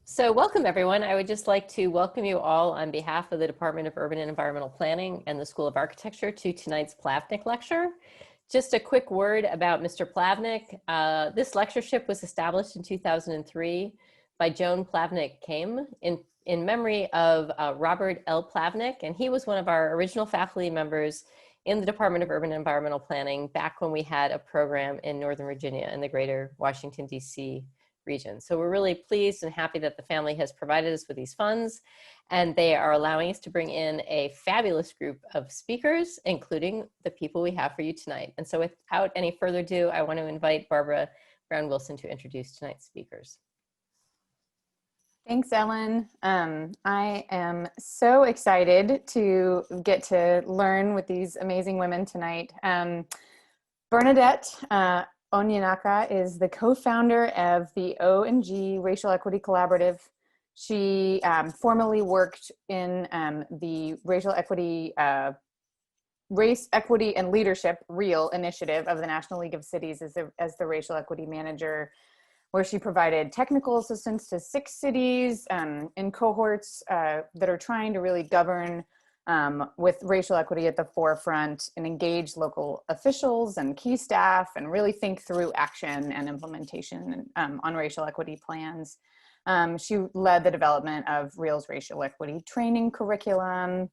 So welcome everyone. I would just like to welcome you all on behalf of the Department of Urban and Environmental Planning and the School of Architecture to tonight's Plavnik Lecture. Just a quick word about Mr. Plavnik. This lectureship was established in 2003 by Joan Plavnik Kame in memory of Robert L. Plavnik, and he was one of our original faculty members in the Department of Urban and Environmental Planning back when we had a program in Northern Virginia and the greater Washington, D.C. region. So we're really pleased and happy that the family has provided us with these funds, and they are allowing us to bring in a fabulous group of speakers, including the people we have for you tonight. And so without any further ado, I want to invite Barbara Brown-Wilson to introduce tonight's speakers. Thanks, Ellen. I am so excited to get to learn with these amazing women tonight. Bernadette Onyenaka is the co-founder of the O&G Racial Equity Collaborative. She formerly worked in the Racial Equity, Race Equity and Leadership REAL initiative of the National League of Cities as the Racial Equity Manager, where she provided technical assistance to 6 cities in cohorts that are trying to really govern with racial equity at the forefront and engage local officials and key staff and really think through action and implementation on racial equity plans. She led the development of REAL's racial equity training curriculum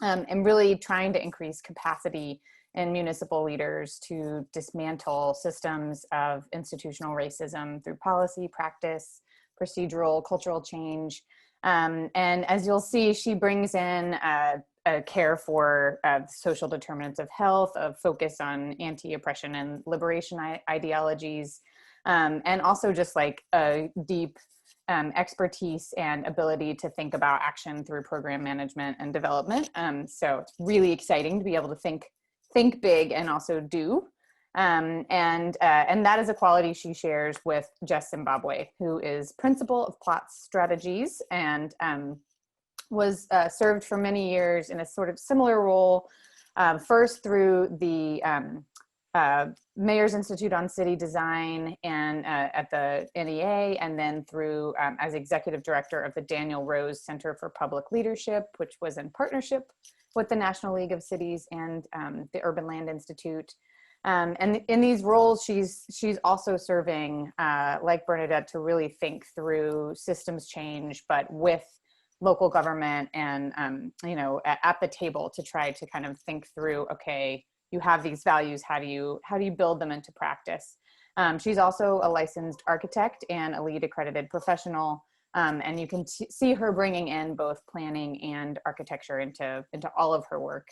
and really trying to increase capacity in municipal leaders to dismantle systems of institutional racism through policy, practice, procedural, cultural change. And as you'll see, she brings in a care for social determinants of health, a focus on anti-oppression and liberation ideologies, and also just like a deep expertise and ability to think about action through program management and development. So it's really exciting to be able to think big and also do. And that is a quality she shares with Jess Zimbabwe, who is principal of Plot's strategies and was served for many years in a sort of similar role, first through the Mayor's Institute on City Design and at the NEA, and then through as executive director of the Daniel Rose Center for Public Leadership, which was in partnership with the National League of Cities and the Urban Land Institute. And in these roles, she's also serving, like Bernadette, to really think through systems change, but with local government and, you know, at the table to try to kind of think through, okay, you have these values, how do you build them into practice? She's also a licensed architect and a LEED accredited professional. And you can see her bringing in both planning and architecture into all of her work.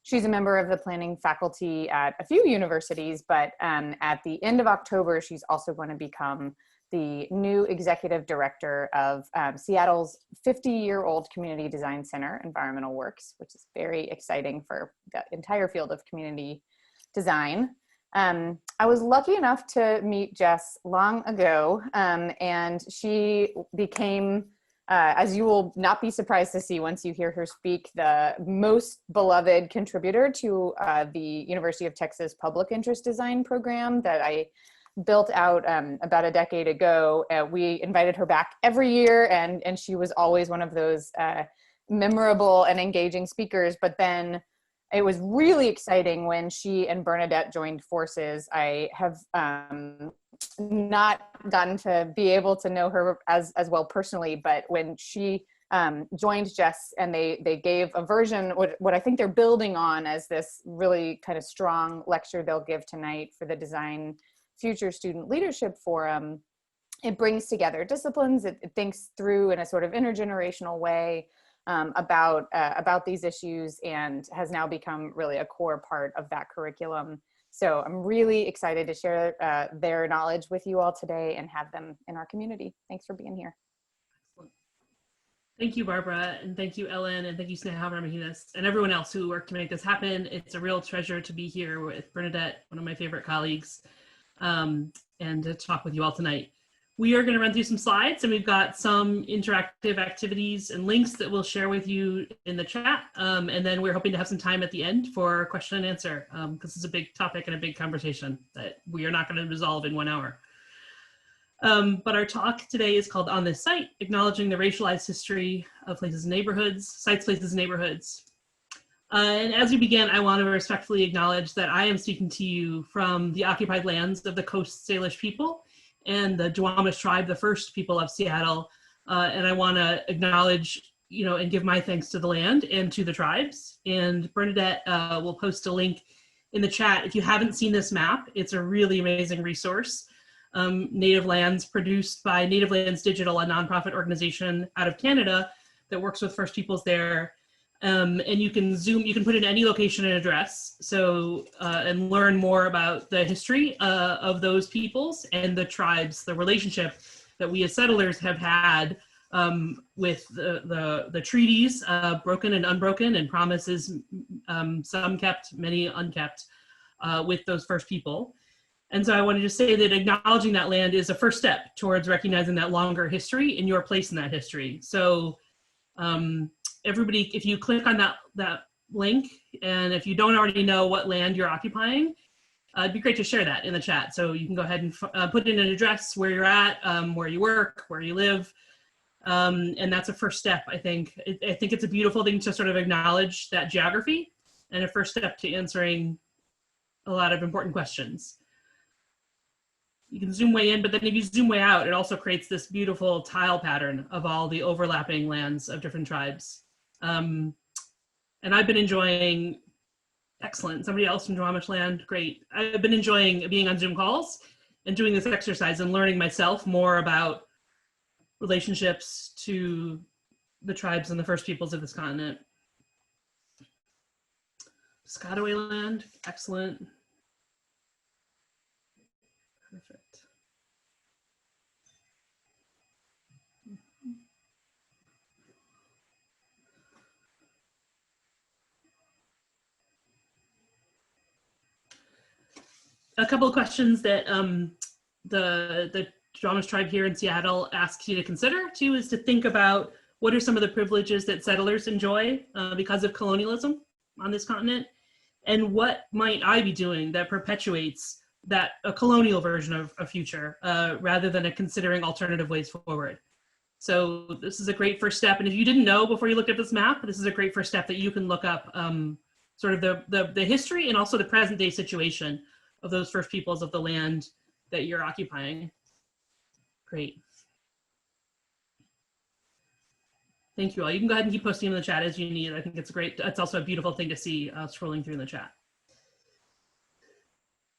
She's a member of the planning faculty at a few universities, but at the end of October, she's also going to become the new executive director of Seattle's 50-year-old Community Design Center, Environmental Works, which is very exciting for the entire field of community design. I was lucky enough to meet Jess long ago, and she became, as you will not be surprised to see once you hear her speak, the most beloved contributor to the University of Texas Public Interest Design program that I built out about a decade ago. We invited her back every year, and she was always one of those memorable and engaging speakers. But then it was really exciting when she and Bernadette joined forces. I have not gotten to be able to know her as well personally, but when she joined Jess and they gave a version, what I think they're building on as this really kind of strong lecture they'll give tonight for the Design Future Student Leadership Forum, it brings together disciplines, it thinks through in a sort of intergenerational way about these issues, and has now become really a core part of that curriculum. So I'm really excited to share their knowledge with you all today and have them in our community. Thanks for being here. Excellent. Thank you, Barbara, and thank you, Ellen, and thank you, Sneha, for making this, and everyone else who worked to make this happen. It's a real treasure to be here with Bernadette, one of my favorite colleagues, and to talk with you all tonight. We are going to run through some slides, and we've got some interactive activities and links that we'll share with you in the chat. And then we're hoping to have some time at the end for question and answer, because it's a big topic and a big conversation that we are not going to resolve in 1 hour. But our talk today is called On This Site, Acknowledging the Racialized History of Places and Neighborhoods, Sites, Places, and Neighborhoods. And as we begin, I want to respectfully acknowledge that I am speaking to you from the occupied lands of the Coast Salish people and the Duwamish tribe, the first people of Seattle. And I want to acknowledge, and give my thanks to the land and to the tribes. And Bernadette will post a link in the chat. If you haven't seen this map, it's a really amazing resource. Native Lands, produced by Native Lands Digital, a nonprofit organization out of Canada that works with First Peoples there. And you can put in any location and address, and learn more about the history of those peoples and the tribes, the relationship that we as settlers have had with the treaties, broken and unbroken, and promises, some kept, many unkept, with those first people. And so I wanted to say that acknowledging that land is a first step towards recognizing that longer history and your place in that history. So everybody, if you click on that link, and if you don't already know what land you're occupying, it'd be great to share that in the chat. So you can go ahead and put in an address where you're at, where you work, where you live. And that's a first step, I think. I think it's a beautiful thing to sort of acknowledge that geography, and a first step to answering a lot of important questions. You can zoom way in, but then if you zoom way out, it also creates this beautiful tile pattern of all the overlapping lands of different tribes. And I've been enjoying, excellent, somebody else from Duwamish land, great. I've been enjoying being on Zoom calls and doing this exercise and learning myself more about relationships to the tribes and the first peoples of this continent. Piscataway land, excellent. Perfect. A couple of questions that the Duwamish tribe here in Seattle asks you to consider too is to think about what are some of the privileges that settlers enjoy because of colonialism on this continent, and what might I be doing that perpetuates a colonial version of a future rather than considering alternative ways forward. So this is a great first step. And if you didn't know before you looked at this map, this is a great first step that you can look up sort of the history and also the present day situation of those first peoples of the land that you're occupying. Great. Thank you all. You can go ahead and keep posting in the chat as you need. I think it's great. It's also a beautiful thing to see scrolling through in the chat.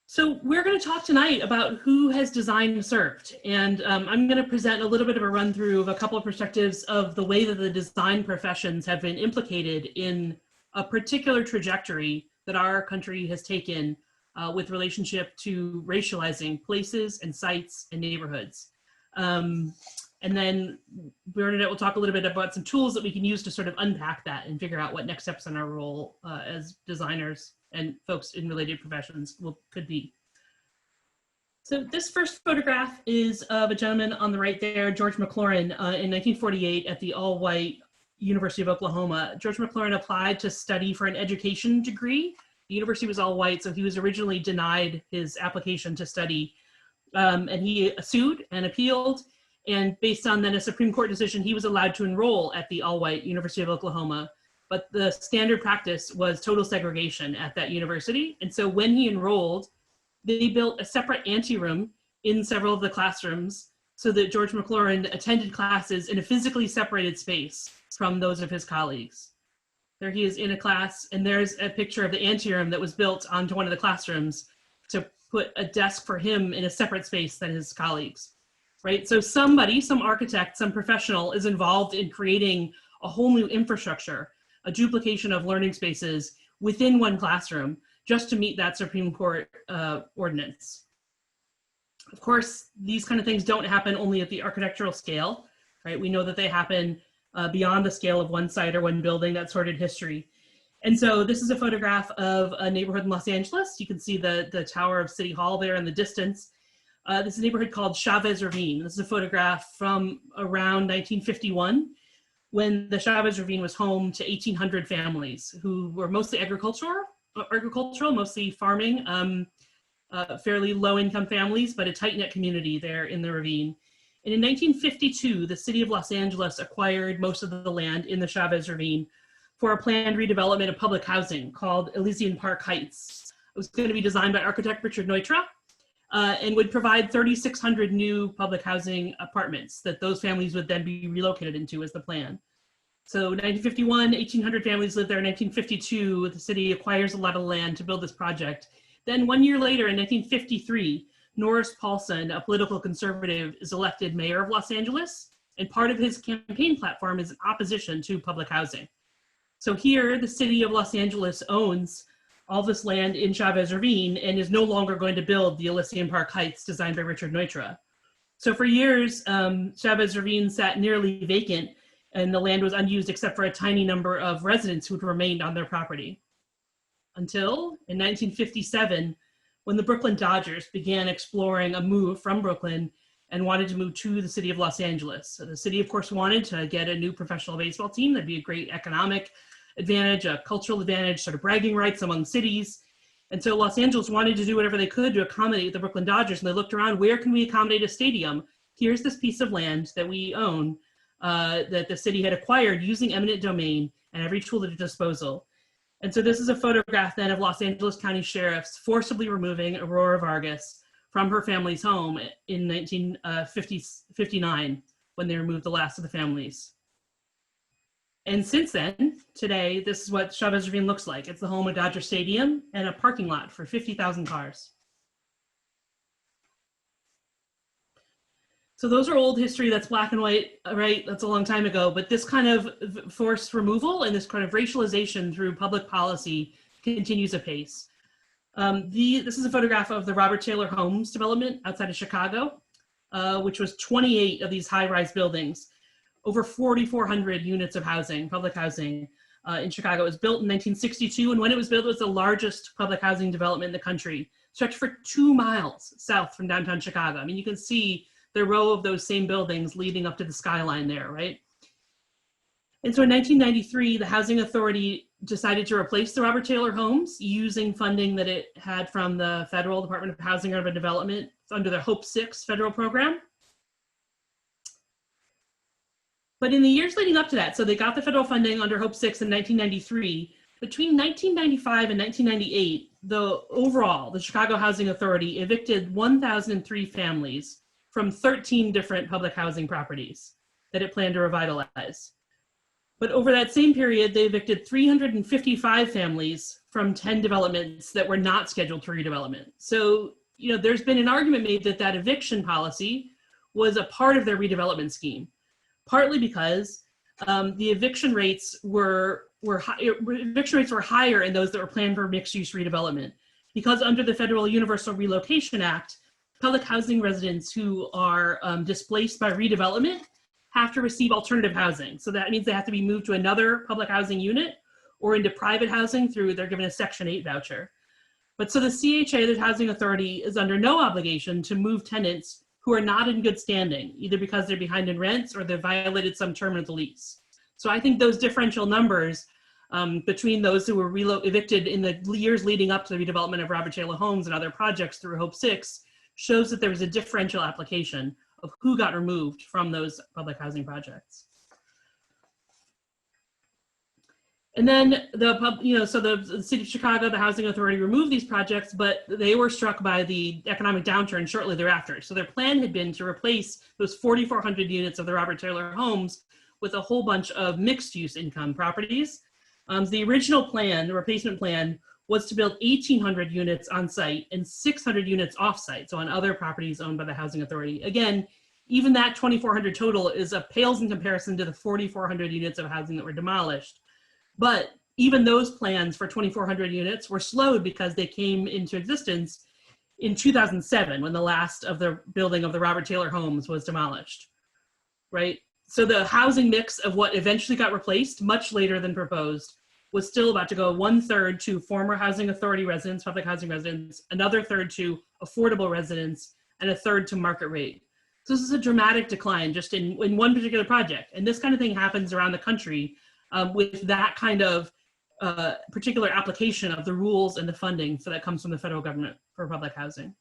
So we're going to talk tonight about who has designed and served. And I'm going to present a little bit of a run through of a couple of perspectives of the way that the design professions have been implicated in a particular trajectory that our country has taken with relationship to racializing places and sites and neighborhoods. And then Bernadette will talk a little bit about some tools that we can use to sort of unpack that and figure out what next steps in our role as designers and folks in related professions could be. So this first photograph is of a gentleman on the right there, George McLaurin, in 1948 at the all-white University of Oklahoma. George McLaurin applied to study for an education degree. The university was all white, so he was originally denied his application to study. And he sued and appealed. And based on then a Supreme Court decision, he was allowed to enroll at the all-white University of Oklahoma. But the standard practice was total segregation at that university. And so when he enrolled, they built a separate anteroom in several of the classrooms so that George McLaurin attended classes in a physically separated space from those of his colleagues. There he is in a class, and there's a picture of the anteroom that was built onto one of the classrooms to put a desk for him in a separate space than his colleagues, right? So somebody, some architect, some professional is involved in creating a whole new infrastructure, a duplication of learning spaces within one classroom just to meet that Supreme Court ordinance. Of course, these kind of things don't happen only at the architectural scale, right? We know that they happen beyond the scale of one site or one building, that sordid history. And so this is a photograph of a neighborhood in Los Angeles. You can see the tower of City Hall there in the distance. This is a neighborhood called Chavez Ravine. This is a photograph from around 1951, when the Chavez Ravine was home to 1,800 families who were mostly agricultural, mostly farming. fairly low-income families, but a tight-knit community there in the ravine. And in 1952, the city of Los Angeles acquired most of the land in the Chavez Ravine for a planned redevelopment of public housing called Elysian Park Heights. It was going to be designed by architect Richard Neutra and would provide 3,600 new public housing apartments that those families would then be relocated into as the plan. So 1951, 1,800 families lived there. In 1952, the city acquires a lot of land to build this project. Then 1 year later, in 1953, Norris Paulson, a political conservative, is elected mayor of Los Angeles, and part of his campaign platform is opposition to public housing. So here, the city of Los Angeles owns all this land in Chavez Ravine and is no longer going to build the Elysian Park Heights designed by Richard Neutra. So for years, Chavez Ravine sat nearly vacant and the land was unused except for a tiny number of residents who'd remained on their property. Until in 1957, when the Brooklyn Dodgers began exploring a move from Brooklyn and wanted to move to the city of Los Angeles. So the city, of course, wanted to get a new professional baseball team. That'd be a great economic advantage, a cultural advantage, sort of bragging rights among cities. And so Los Angeles wanted to do whatever they could to accommodate the Brooklyn Dodgers. And they looked around, where can we accommodate a stadium? Here's this piece of land that we own that the city had acquired using eminent domain and every tool at its disposal. And so this is a photograph then of Los Angeles County sheriffs forcibly removing Aurora Vargas from her family's home in 1959 when they removed the last of the families. And since then, today, this is what Chavez Ravine looks like. It's the home of Dodger Stadium and a parking lot for 50,000 cars. So those are old history, that's black and white, right? That's a long time ago, but this kind of forced removal and this kind of racialization through public policy continues apace. This is a photograph of the Robert Taylor Homes development outside of Chicago, which was 28 of these high-rise buildings, over 4,400 units of housing, public housing in Chicago. It was built in 1962, and when it was built, it was the largest public housing development in the country, stretched for 2 miles south from downtown Chicago. I mean, you can see the row of those same buildings leading up to the skyline there, right? And so in 1993, the Housing Authority decided to replace the Robert Taylor Homes using funding that it had from the Federal Department of Housing and Urban Development under the Hope 6 federal program. But in the years leading up to that, so they got the federal funding under Hope 6 in 1993. Between 1995 and 1998, the Chicago Housing Authority evicted 1,003 families from 13 different public housing properties that it planned to revitalize. But over that same period, they evicted 355 families from 10 developments that were not scheduled for redevelopment. So, you know, there's been an argument made that that eviction policy was a part of their redevelopment scheme, partly because the eviction rates were higher in those that were planned for mixed-use redevelopment. Because under the Federal Universal Relocation Act, public housing residents who are displaced by redevelopment have to receive alternative housing. So that means they have to be moved to another public housing unit or into private housing they're given a Section 8 voucher. But so the CHA, the Housing Authority, is under no obligation to move tenants who are not in good standing, either because they're behind in rents or they've violated some term of the lease. So I think those differential numbers between those who were evicted in the years leading up to the redevelopment of Robert Taylor Homes and other projects through Hope 6 shows that there was a differential application of who got removed from those public housing projects. And then the city of Chicago, the Housing Authority removed these projects, but they were struck by the economic downturn shortly thereafter. So their plan had been to replace those 4,400 units of the Robert Taylor Homes with a whole bunch of mixed use income properties. The original plan, the replacement plan, was to build 1,800 units on site and 600 units off site, so on other properties owned by the Housing Authority. Again, even that 2,400 total pales in comparison to the 4,400 units of housing that were demolished. But even those plans for 2,400 units were slowed because they came into existence in 2007 when the last of the building of the Robert Taylor Homes was demolished, right? So the housing mix of what eventually got replaced much later than proposed was still about to go 1/3 to former Housing Authority residents, public housing residents, another third to affordable residents, and a third to market rate. So this is a dramatic decline just in one particular project. And this kind of thing happens around the country with that kind of particular application of the rules and the funding that comes from the federal government for public housing.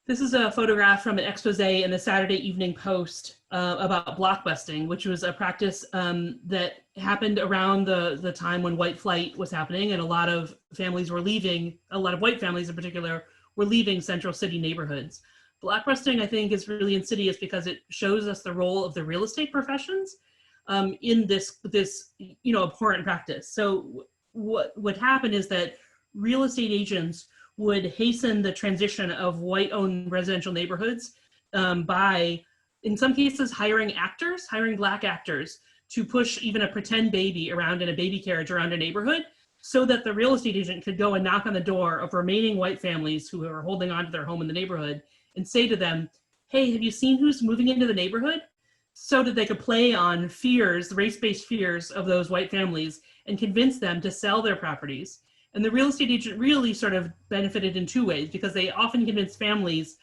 This is a photograph from an expose in the Saturday Evening Post about blockbusting, which was a practice that happened around the time when white flight was happening, and a lot of families were leaving, a lot of white families in particular, were leaving central city neighborhoods. Blockbusting, I think, is really insidious because it shows us the role of the real estate professions in this abhorrent practice. So what would happen is that real estate agents would hasten the transition of white-owned residential neighborhoods by, in some cases, hiring Black actors to push even a pretend baby around in a baby carriage around a neighborhood so that the real estate agent could go and knock on the door of remaining white families who are holding on to their home in the neighborhood and say to them, hey, have you seen who's moving into the neighborhood? So that they could play on fears, the race-based fears of those white families and convince them to sell their properties. And the real estate agent really sort of benefited in two ways, because they often convinced families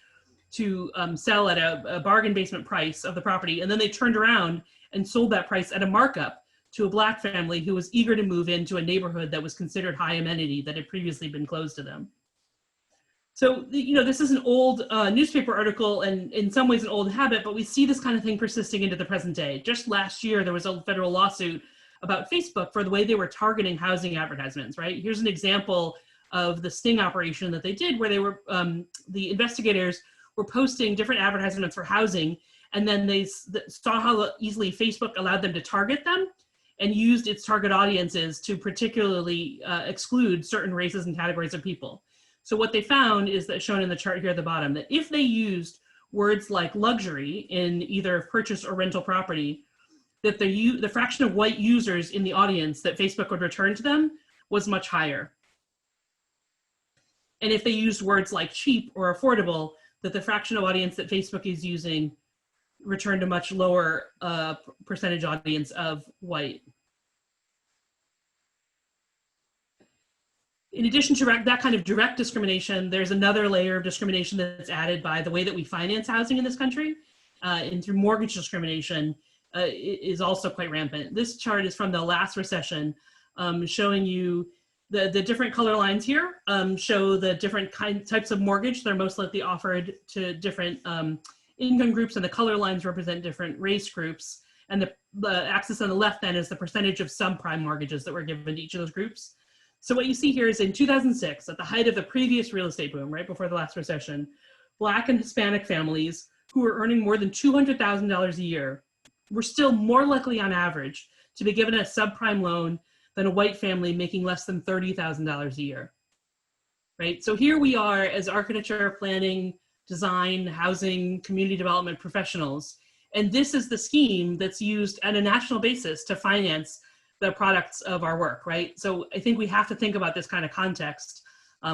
to sell at a bargain basement price of the property, and then they turned around and sold that price at a markup to a Black family who was eager to move into a neighborhood that was considered high amenity that had previously been closed to them. So, this is an old newspaper article and in some ways an old habit, but we see this kind of thing persisting into the present day. Just last year, there was a federal lawsuit about Facebook for the way they were targeting housing advertisements, right? Here's an example of the sting operation that they did, where they were, the investigators were posting different advertisements for housing, and then they saw how easily Facebook allowed them to target them and used its target audiences to particularly exclude certain races and categories of people. So what they found is that, shown in the chart here at the bottom, that if they used words like luxury in either purchase or rental property, that the fraction of white users in the audience that Facebook would return to them was much higher. And if they used words like cheap or affordable, that the fraction of audience that Facebook is using returned a much lower percentage audience of white. In addition to that kind of direct discrimination, there's another layer of discrimination that's added by the way that we finance housing in this country, and through mortgage discrimination is also quite rampant. This chart is from the last recession, showing you the different color lines here show the different types of mortgage that are most likely offered to different income groups, and the color lines represent different race groups. And the axis on the left then is the percentage of subprime mortgages that were given to each of those groups. So what you see here is in 2006, at the height of the previous real estate boom, right before the last recession, Black and Hispanic families who were earning more than $200,000 a year were still more likely on average to be given a subprime loan than a white family making less than $30,000 a year, right? So here we are as architecture, planning, design, housing, community development professionals, and this is the scheme that's used on a national basis to finance the products of our work, right? So I think we have to think about this kind of context.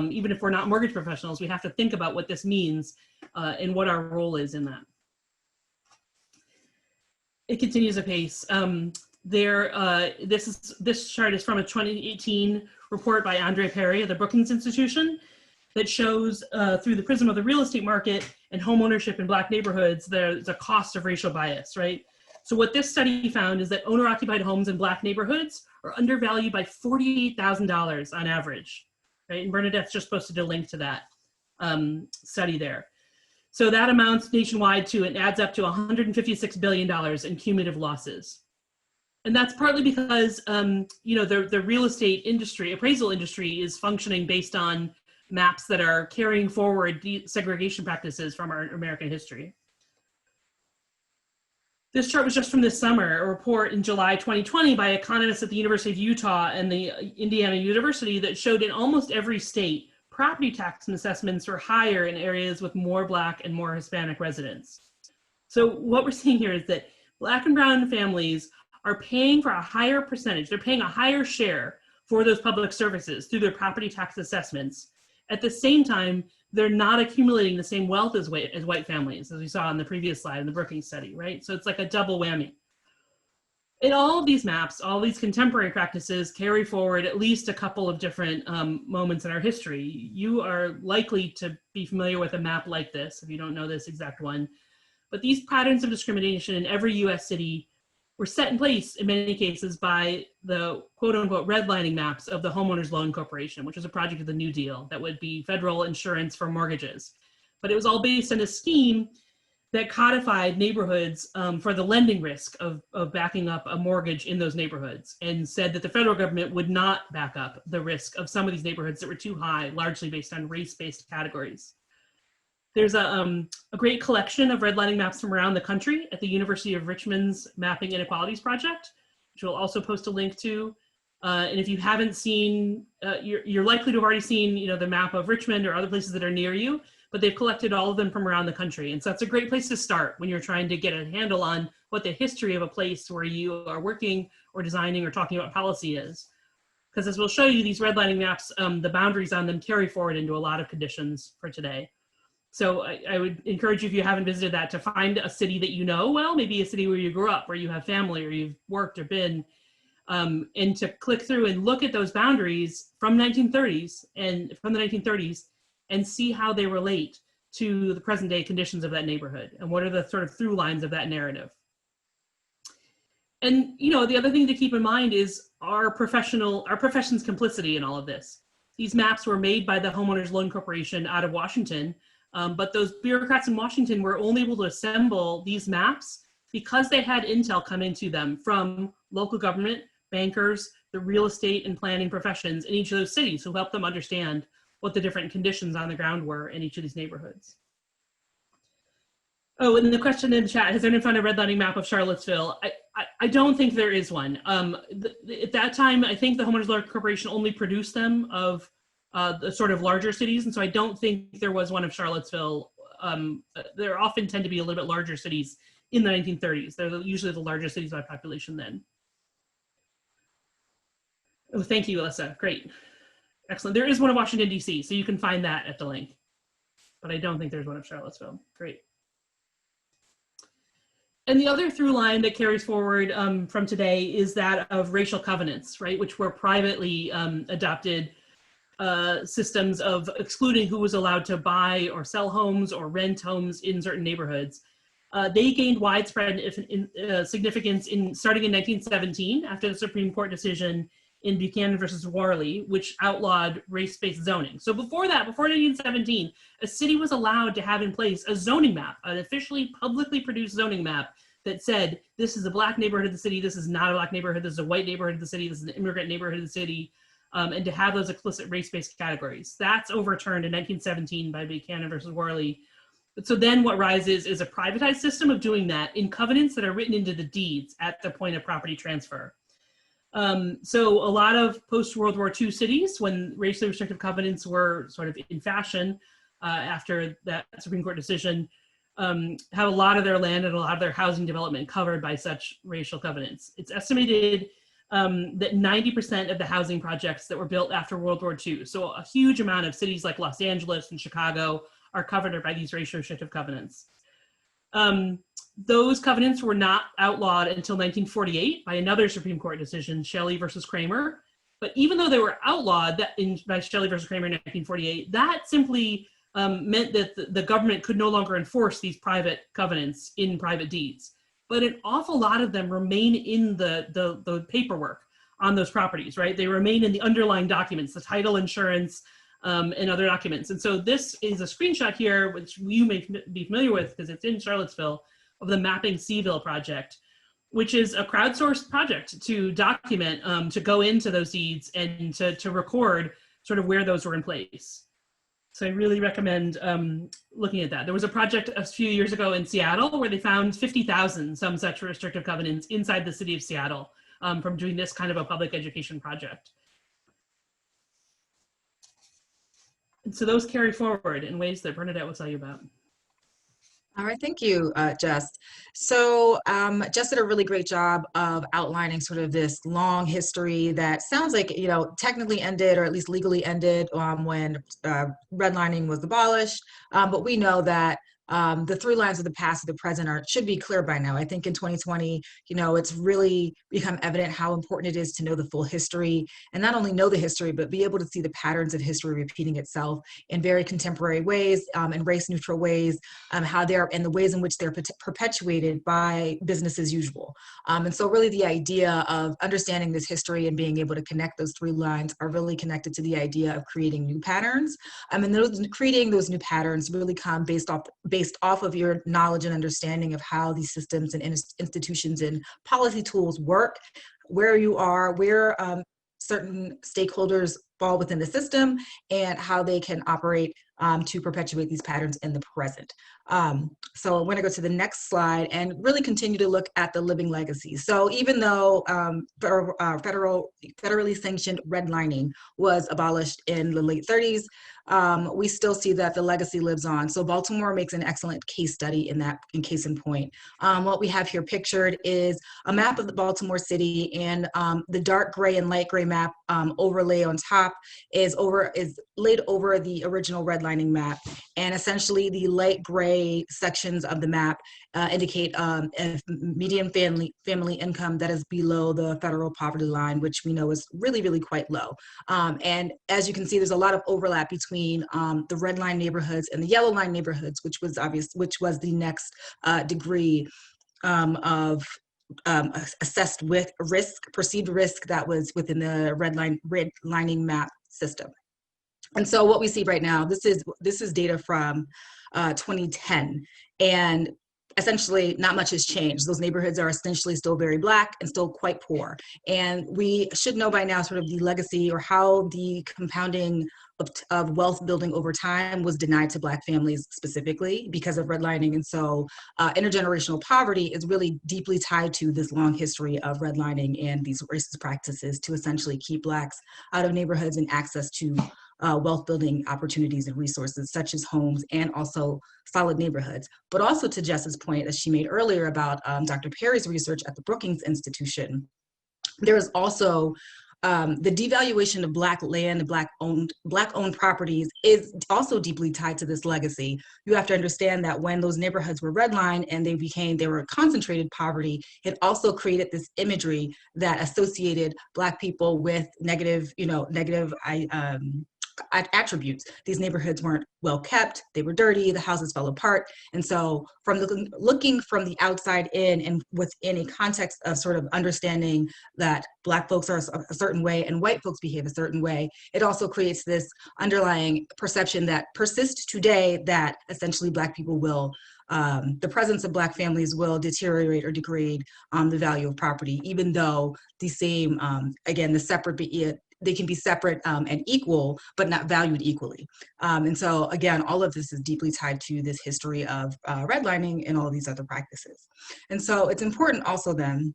Even if we're not mortgage professionals, we have to think about what this means and what our role is in that. It continues apace. This chart is from a 2018 report by Andre Perry of the Brookings Institution that shows through the prism of the real estate market and home ownership in Black neighborhoods, there's a cost of racial bias, right? So what this study found is that owner-occupied homes in Black neighborhoods are undervalued by $48,000 on average, right? And Bernadette's just posted a link to that study there. So that amounts nationwide to, it adds up to $156 billion in cumulative losses. And that's partly because, the real estate industry, appraisal industry, is functioning based on maps that are carrying forward segregation practices from our American history. This chart was just from this summer, a report in July 2020 by economists at the University of Utah and the Indiana University that showed in almost every state, property tax assessments were higher in areas with more Black and more Hispanic residents. So what we're seeing here is that Black and brown families are paying for a higher percentage, they're paying a higher share for those public services through their property tax assessments. At the same time, they're not accumulating the same wealth as white families, as we saw in the previous slide in the Brookings study, right? So it's like a double whammy. In all of these maps, all these contemporary practices carry forward at least a couple of different moments in our history. You are likely to be familiar with a map like this, if you don't know this exact one. But these patterns of discrimination in every US city were set in place in many cases by the quote unquote redlining maps of the Homeowners Loan Corporation, which was a project of the New Deal that would be federal insurance for mortgages. But it was all based on a scheme that codified neighborhoods for the lending risk of backing up a mortgage in those neighborhoods, and said that the federal government would not back up the risk of some of these neighborhoods that were too high, largely based on race-based categories. There's a great collection of redlining maps from around the country at the University of Richmond's Mapping Inequalities Project, which we'll also post a link to. And if you haven't seen, you're likely to have already seen, the map of Richmond or other places that are near you, but they've collected all of them from around the country. And so that's a great place to start when you're trying to get a handle on what the history of a place where you are working or designing or talking about policy is. Because as we'll show you, these redlining maps, the boundaries on them carry forward into a lot of conditions for today. So I would encourage you, if you haven't visited that, to find a city that you know well, maybe a city where you grew up, where you have family, or you've worked or been, and to click through and look at those boundaries from 1930s and see how they relate to the present day conditions of that neighborhood, and what are the sort of through lines of that narrative. And the other thing to keep in mind is our profession's complicity in all of this. These maps were made by the Homeowners Loan Corporation out of Washington. But those bureaucrats in Washington were only able to assemble these maps because they had intel come into them from local government, bankers, the real estate and planning professions in each of those cities, who helped them understand what the different conditions on the ground were in each of these neighborhoods. Oh, and the question in the chat, has anyone found a redlining map of Charlottesville? I don't think there is one. At that time, I think the Homeowners Loan Corporation only produced them of the sort of larger cities, and so I don't think there was one of Charlottesville. There often tend to be a little bit larger cities in the 1930s. They're usually the largest cities by population then. Oh, thank you, Alyssa. Great. Excellent. There is one of Washington, D.C., so you can find that at the link. But I don't think there's one of Charlottesville. Great. And the other through line that carries forward from today is that of racial covenants, right, which were privately adopted systems of excluding who was allowed to buy or sell homes or rent homes in certain neighborhoods. They gained widespread significance starting in 1917 after the Supreme Court decision in Buchanan versus Warley, which outlawed race-based zoning. So before that, before 1917, a city was allowed to have in place a zoning map, an officially publicly produced zoning map that said, this is a Black neighborhood of the city, this is not a Black neighborhood, this is a white neighborhood of the city, this is an immigrant neighborhood of the city. And to have those explicit race-based categories. That's overturned in 1917 by Buchanan versus Warley. But so then what rises is a privatized system of doing that in covenants that are written into the deeds at the point of property transfer. So a lot of post-World War II cities, when racially restrictive covenants were sort of in fashion after that Supreme Court decision, have a lot of their land and a lot of their housing development covered by such racial covenants. It's estimated that 90% of the housing projects that were built after World War II, so a huge amount of cities like Los Angeles and Chicago, are covered by these racially restrictive covenants. Those covenants were not outlawed until 1948 by another Supreme Court decision, Shelley versus Kramer. But even though they were outlawed by Shelley versus Kramer in 1948, that simply meant that the government could no longer enforce these private covenants in private deeds. But an awful lot of them remain in the paperwork on those properties, right? They remain in the underlying documents, the title insurance and other documents. And so this is a screenshot here, which you may be familiar with because it's in Charlottesville, of the Mapping Seville project, which is a crowdsourced project to document, to go into those deeds and to record sort of where those were in place. So I really recommend looking at that. There was a project a few years ago in Seattle where they found 50,000 some such restrictive covenants inside the city of Seattle from doing this kind of a public education project. And so those carry forward in ways that Bernadette will tell you about. All right, thank you, Jess. So Jess did a really great job of outlining sort of this long history that sounds like, technically ended or at least legally ended when redlining was abolished. But we know that the through lines of the past and the present should be clear by now. I think in 2020, it's really become evident how important it is to know the full history, and not only know the history, but be able to see the patterns of history repeating itself in very contemporary ways, in race neutral ways, and the ways in which they're perpetuated by business as usual. And so really the idea of understanding this history and being able to connect those through lines are really connected to the idea of creating new patterns. And creating those new patterns really come based off of your knowledge and understanding of how these systems and institutions and policy tools work, where you are, where certain stakeholders fall within the system, and how they can operate to perpetuate these patterns in the present. So I'm going to go to the next slide and really continue to look at the living legacy. So even though federally sanctioned redlining was abolished in the late 30s, we still see that the legacy lives on. So Baltimore makes an excellent case study in case in point. What we have here pictured is a map of the Baltimore city, and the dark gray and light gray map overlay on top is laid over the original redlining map. And essentially the light gray sections of the map indicate a median family income that is below the federal poverty line, which we know is really, really quite low. And as you can see, there's a lot of overlap between the red line neighborhoods and the yellow line neighborhoods, which was the next degree of assessed with perceived risk that was within the redlining map system. And so what we see right now, this is data from 2010, and essentially not much has changed. Those neighborhoods are essentially still very Black and still quite poor. And we should know by now sort of the legacy or how the compounding of wealth building over time was denied to Black families specifically because of redlining. And so intergenerational poverty is really deeply tied to this long history of redlining and these racist practices to essentially keep Blacks out of neighborhoods and access to wealth building opportunities and resources such as homes and also solid neighborhoods. But also to Jess's point, as she made earlier about Dr. Perry's research at the Brookings Institution, there is also the devaluation of Black land and Black-owned properties is also deeply tied to this legacy. You have to understand that when those neighborhoods were redlined and they were concentrated poverty, it also created this imagery that associated Black people with negative attributes. These neighborhoods weren't well kept, they were dirty, the houses fell apart. And so from looking from the outside in and within a context of sort of understanding that Black folks are a certain way and white folks behave a certain way, it also creates this underlying perception that persists today that essentially Black people will the presence of Black families will deteriorate or degrade the value of property, even though the same, they can be separate and equal, but not valued equally. And so again, all of this is deeply tied to this history of redlining and all of these other practices. And so it's important also then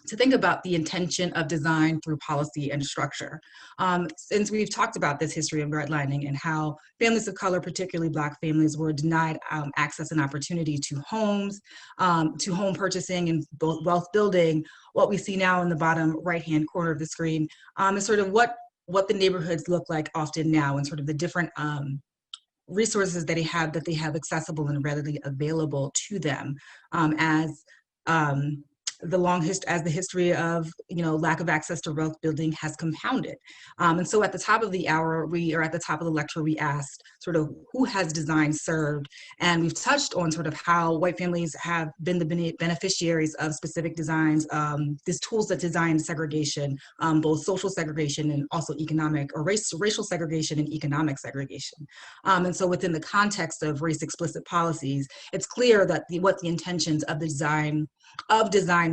to think about the intention of design through policy and structure. Since we've talked about this history of redlining and how families of color, particularly Black families, were denied access and opportunity to homes, to home purchasing and wealth building, what we see now in the bottom right-hand corner of the screen is sort of what the neighborhoods look like often now and sort of the different resources that they have accessible and readily available to them as the history of lack of access to wealth building has compounded. And so at the top of the hour, at the top of the lecture, we asked sort of who has design served, and we've touched on sort of how white families have been the beneficiaries of specific designs, these tools that design segregation, both social segregation and also economic or racial segregation and economic segregation. And so within the context of race explicit policies, it's clear that what the intentions of design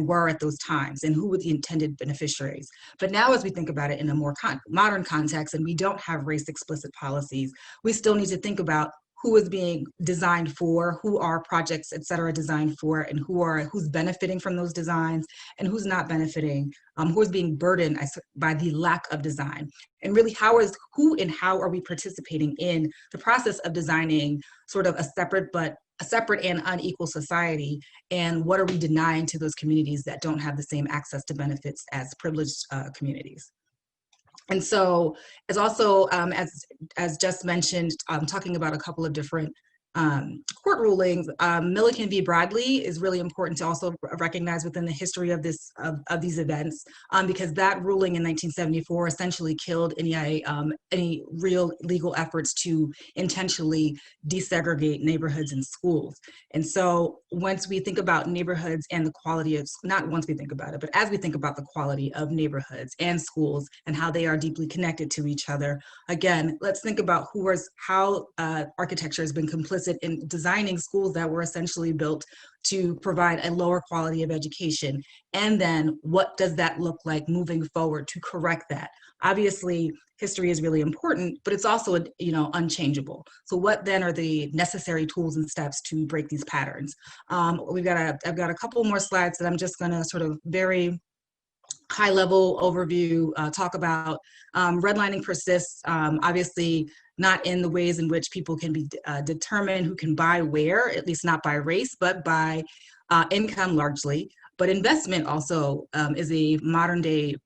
were at those times and who were the intended beneficiaries. But now as we think about it in a more modern context and we don't have race explicit policies, we still need to think about who is being designed for, who are projects, et cetera, designed for, and who's benefiting from those designs and who's not benefiting, who is being burdened by the lack of design. And really who and how are we participating in the process of designing sort of a separate and unequal society, and what are we denying to those communities that don't have the same access to benefits as privileged communities? And so, as Jess mentioned, talking about a couple of different court rulings, Milliken v. Bradley is really important to also recognize within the history of these events, because that ruling in 1974 essentially killed any real legal efforts to intentionally desegregate neighborhoods and schools. And so once we think about neighborhoods and the quality of, not once we think about it, but as we think about the quality of neighborhoods and schools and how they are deeply connected to each other, again, let's think about how architecture has been complicit in designing schools that were essentially built to provide a lower quality of education. And then what does that look like moving forward to correct that? Obviously, history is really important, but it's also, unchangeable. So what then are the necessary tools and steps to break these patterns? I've got a couple more slides that I'm just gonna sort of very high level overview, talk about. Redlining persists, obviously not in the ways in which people can be determined who can buy where, at least not by race, but by income largely. But investment also is a modern day,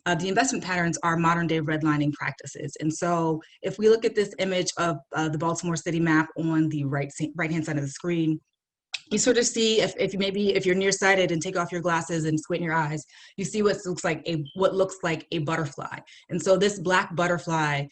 the investment patterns are modern day redlining practices. And so if we look at this image of the Baltimore City map on the right-hand side of the screen, you sort of see, if you're nearsighted and take off your glasses and squint your eyes, you see what looks like a butterfly. And so this black butterfly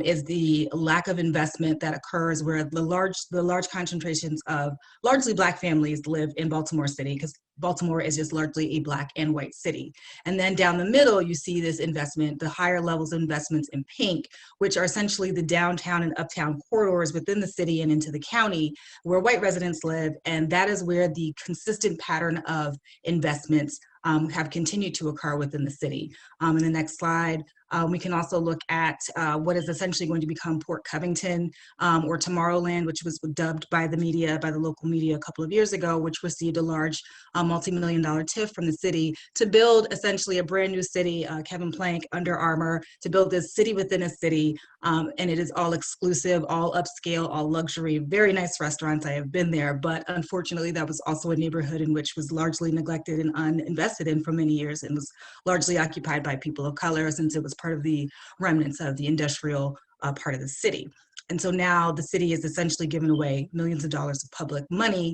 is the lack of investment that occurs where the large concentrations of largely Black families live in Baltimore City, because Baltimore is just largely a Black and white city. And then down the middle, you see this investment, the higher levels of investments in pink, which are essentially the downtown and uptown corridors within the city and into the county where white residents live. And that is where the consistent pattern of investments have continued to occur within the city. In the next slide, we can also look at what is essentially going to become Port Covington, or Tomorrowland, which was dubbed by the local media a couple of years ago, which received a large multi-million-dollar TIF from the city to build essentially a brand new city, Kevin Plank, Under Armour, to build this city within a city. And it is all exclusive, all upscale, all luxury, very nice restaurants. I have been there, but unfortunately that was also a neighborhood in which was largely neglected and uninvested in for many years, and was largely occupied by people of color since it was part of the remnants of the industrial part of the city. And so now the city is essentially giving away millions of dollars of public money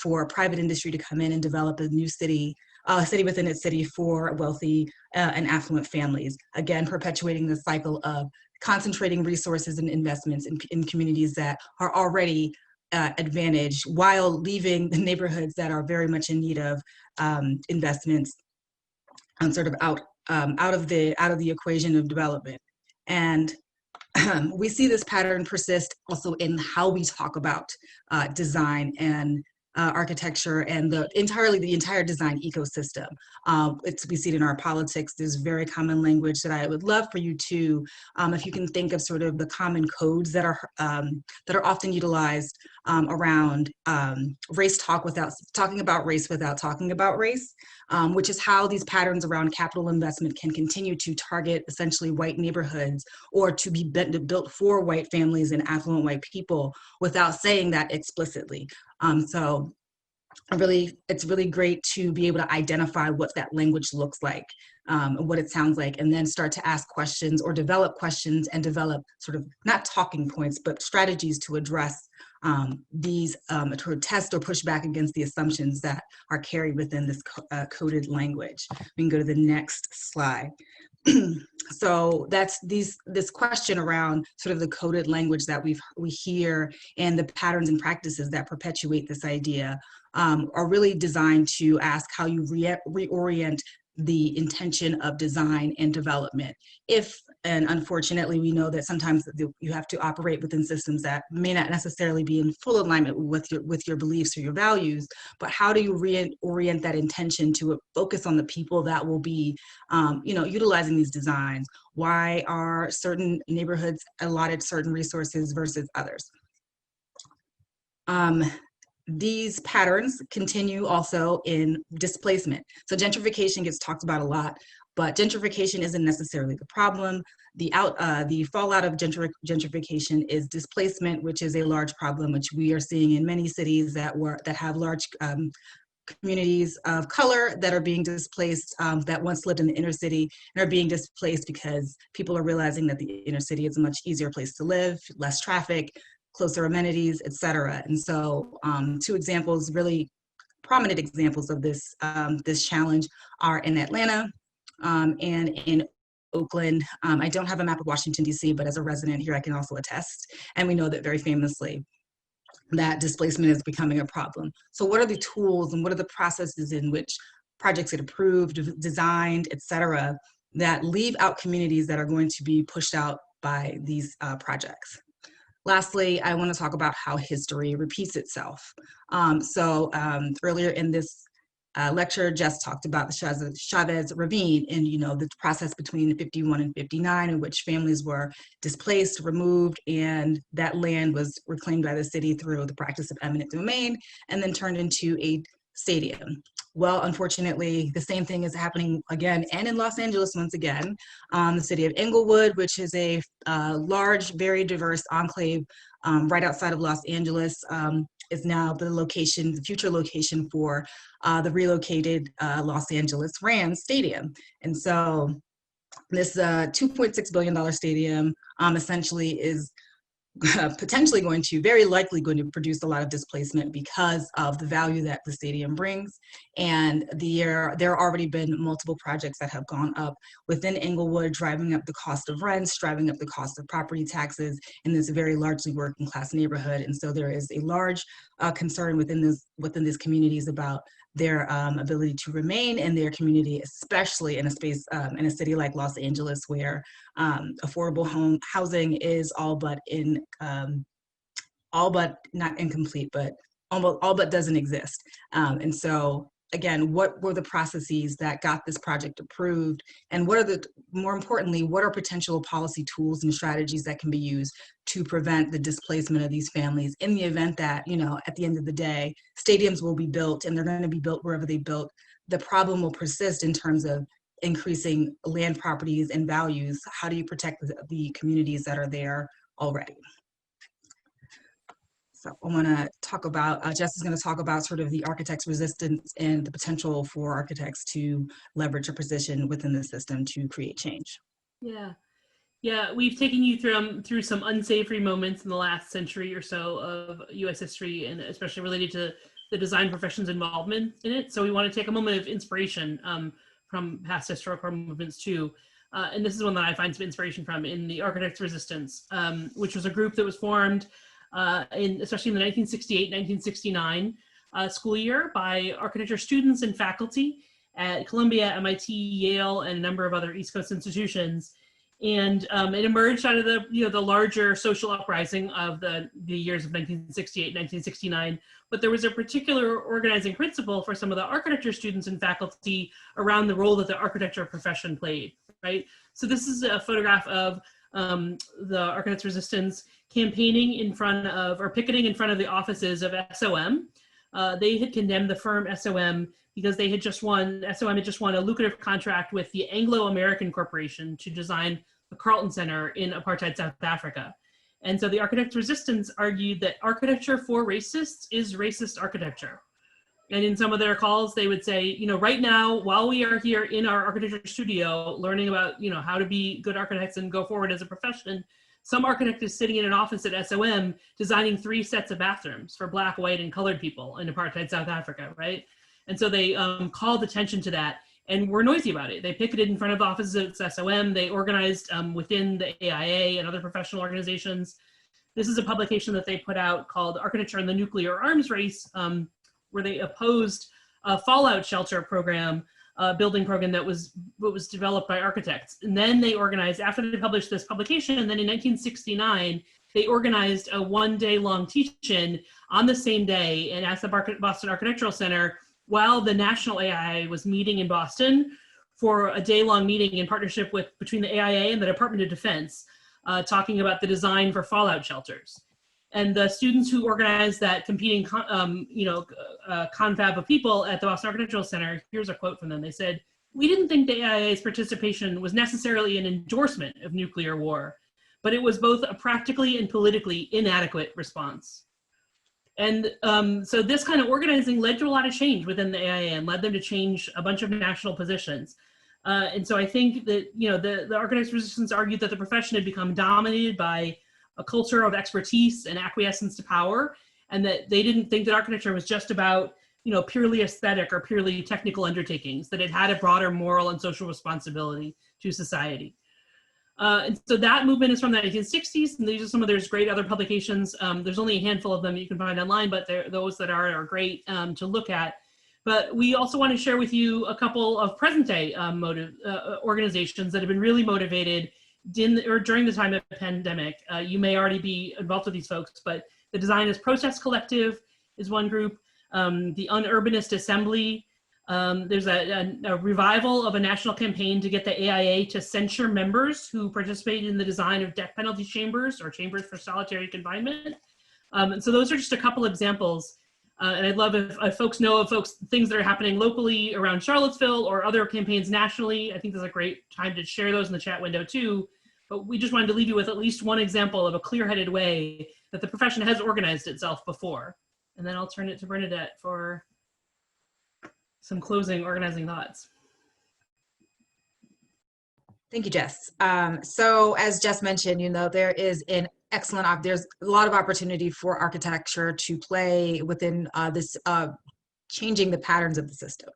for private industry to come in and develop a new city, city within its city for wealthy and affluent families. Again, perpetuating the cycle of concentrating resources and investments in communities that are already advantaged, while leaving the neighborhoods that are very much in need of investments and sort of out of the equation of development. And we see this pattern persist also in how we talk about design and architecture and the entire design ecosystem. We see it in our politics. There's very common language that I would love for you to, if you can think of sort of the common codes that are often utilized around race talk without talking about race, which is how these patterns around capital investment can continue to target essentially white neighborhoods, or to be built for white families and affluent white people without saying that explicitly. So it's really great to be able to identify what that language looks like, what it sounds like, and then start to ask questions or develop questions and develop sort of not talking points, but strategies to address these, to test or push back against the assumptions that are carried within this coded language. We can go to the next slide. So that's this question around sort of the coded language that we hear, and the patterns and practices that perpetuate this idea are really designed to ask how you reorient the intention of design and development. And unfortunately, we know that sometimes you have to operate within systems that may not necessarily be in full alignment with your beliefs or your values, but how do you reorient that intention to focus on the people that will be utilizing these designs? Why are certain neighborhoods allotted certain resources versus others? These patterns continue also in displacement. So gentrification gets talked about a lot, but gentrification isn't necessarily the problem. The fallout of gentrification is displacement, which is a large problem, which we are seeing in many cities that have large communities of color that are being displaced, that once lived in the inner city and are being displaced because people are realizing that the inner city is a much easier place to live, less traffic, closer amenities, et cetera. And so two examples, really prominent examples of this, this challenge are in Atlanta and in Oakland. I don't have a map of Washington, D.C., but as a resident here, I can also attest. And we know that very famously that displacement is becoming a problem. So what are the tools and what are the processes in which projects get approved, designed, et cetera, that leave out communities that are going to be pushed out by these projects? Lastly, I want to talk about how history repeats itself. Earlier in this lecture, Jess talked about the Chavez Ravine and, you know, the process between 51 and 59 in which families were displaced, removed, and that land was reclaimed by the city through the practice of eminent domain and then turned into a stadium. Well, unfortunately, the same thing is happening again and in Los Angeles once again. The city of Inglewood, which is a large, very diverse enclave right outside of Los Angeles, is now the location, the future location for the relocated Los Angeles Rams stadium. And so this $2.6 billion stadium essentially is potentially very likely going to produce a lot of displacement because of the value that the stadium brings. And there have already been multiple projects that have gone up within Inglewood, driving up the cost of rents, driving up the cost of property taxes in this very largely working class neighborhood. And so there is a large concern within these communities about their ability to remain in their community, especially in a space, in a city like Los Angeles, where affordable housing is all but not incomplete, but almost all but doesn't exist. And so again, what were the processes that got this project approved? And more importantly, what are potential policy tools and strategies that can be used to prevent the displacement of these families in the event that, you know, at the end of the day, stadiums will be built and they're going to be built wherever they built. The problem will persist in terms of increasing land properties and values. How do you protect the communities that are there already? So I want to talk about, Jess is going to talk about sort of the architect's resistance and the potential for architects to leverage a position within the system to create change. Yeah, we've taken you through some unsavory moments in the last century or so of US history, and especially related to the design profession's involvement in it. So we want to take a moment of inspiration from past historical movements too. And this is one that I find some inspiration from in the Architects' Resistance, which was a group that was formed especially in the 1968-1969 school year by architecture students and faculty at Columbia, MIT, Yale, and a number of other East Coast institutions. And it emerged out of the larger social uprising of the years of 1968, 1969. But there was a particular organizing principle for some of the architecture students and faculty around the role that the architecture profession played, right? So this is a photograph of the Architects' Resistance campaigning in front of, or picketing in front of the offices of SOM. They had condemned the firm SOM because they had SOM had just won a lucrative contract with the Anglo-American Corporation to design the Carlton Center in apartheid South Africa. And so the Architects' Resistance argued that architecture for racists is racist architecture. And in some of their calls, they would say, you know, right now, while we are here in our architecture studio, learning about, you know, how to be good architects and go forward as a profession, some architect is sitting in an office at SOM designing 3 sets of bathrooms for Black, white, and colored people in apartheid South Africa, right? And so they called attention to that and were noisy about it. They picketed in front of offices at SOM. They organized within the AIA and other professional organizations. This is a publication that they put out called Architecture and the Nuclear Arms Race, where they opposed a fallout shelter program, building program that was developed by architects. And then they organized, after they published this publication, and then in 1969, they organized a 1-day-long teach-in on the same day and at the Boston Architectural Center while the National AIA was meeting in Boston for a day-long meeting in partnership between the AIA and the Department of Defense, talking about the design for fallout shelters. And the students who organized that competing, confab of people at the Boston Architectural Center, here's a quote from them. They said, "We didn't think the AIA's participation was necessarily an endorsement of nuclear war, but it was both a practically and politically inadequate response." And so this kind of organizing led to a lot of change within the AIA and led them to change a bunch of national positions. And so I think that, you know, the Architects' Resistance argued that the profession had become dominated by a culture of expertise and acquiescence to power, and that they didn't think that architecture was just about, you know, purely aesthetic or purely technical undertakings, that it had a broader moral and social responsibility to society. And so that movement is from the 1960s, and these are some of there's great other publications. There's only a handful of them you can find online, but those that are great to look at. But we also want to share with you a couple of present day organizations that have been really motivated during the time of the pandemic. You may already be involved with these folks, but the Design as Protest Collective is one group. The Unurbanist Assembly. There's a revival of a national campaign to get the AIA to censure members who participate in the design of death penalty chambers or chambers for solitary confinement. And so those are just a couple examples. And I'd love if folks know of things that are happening locally around Charlottesville or other campaigns nationally. I think there's a great time to share those in the chat window too. But we just wanted to leave you with at least one example of a clear-headed way that the profession has organized itself before. And then I'll turn it to Bernadette for some closing organizing thoughts. Thank you, Jess. So as Jess mentioned, you know, there's a lot of opportunity for architecture to play within this changing the patterns of the system.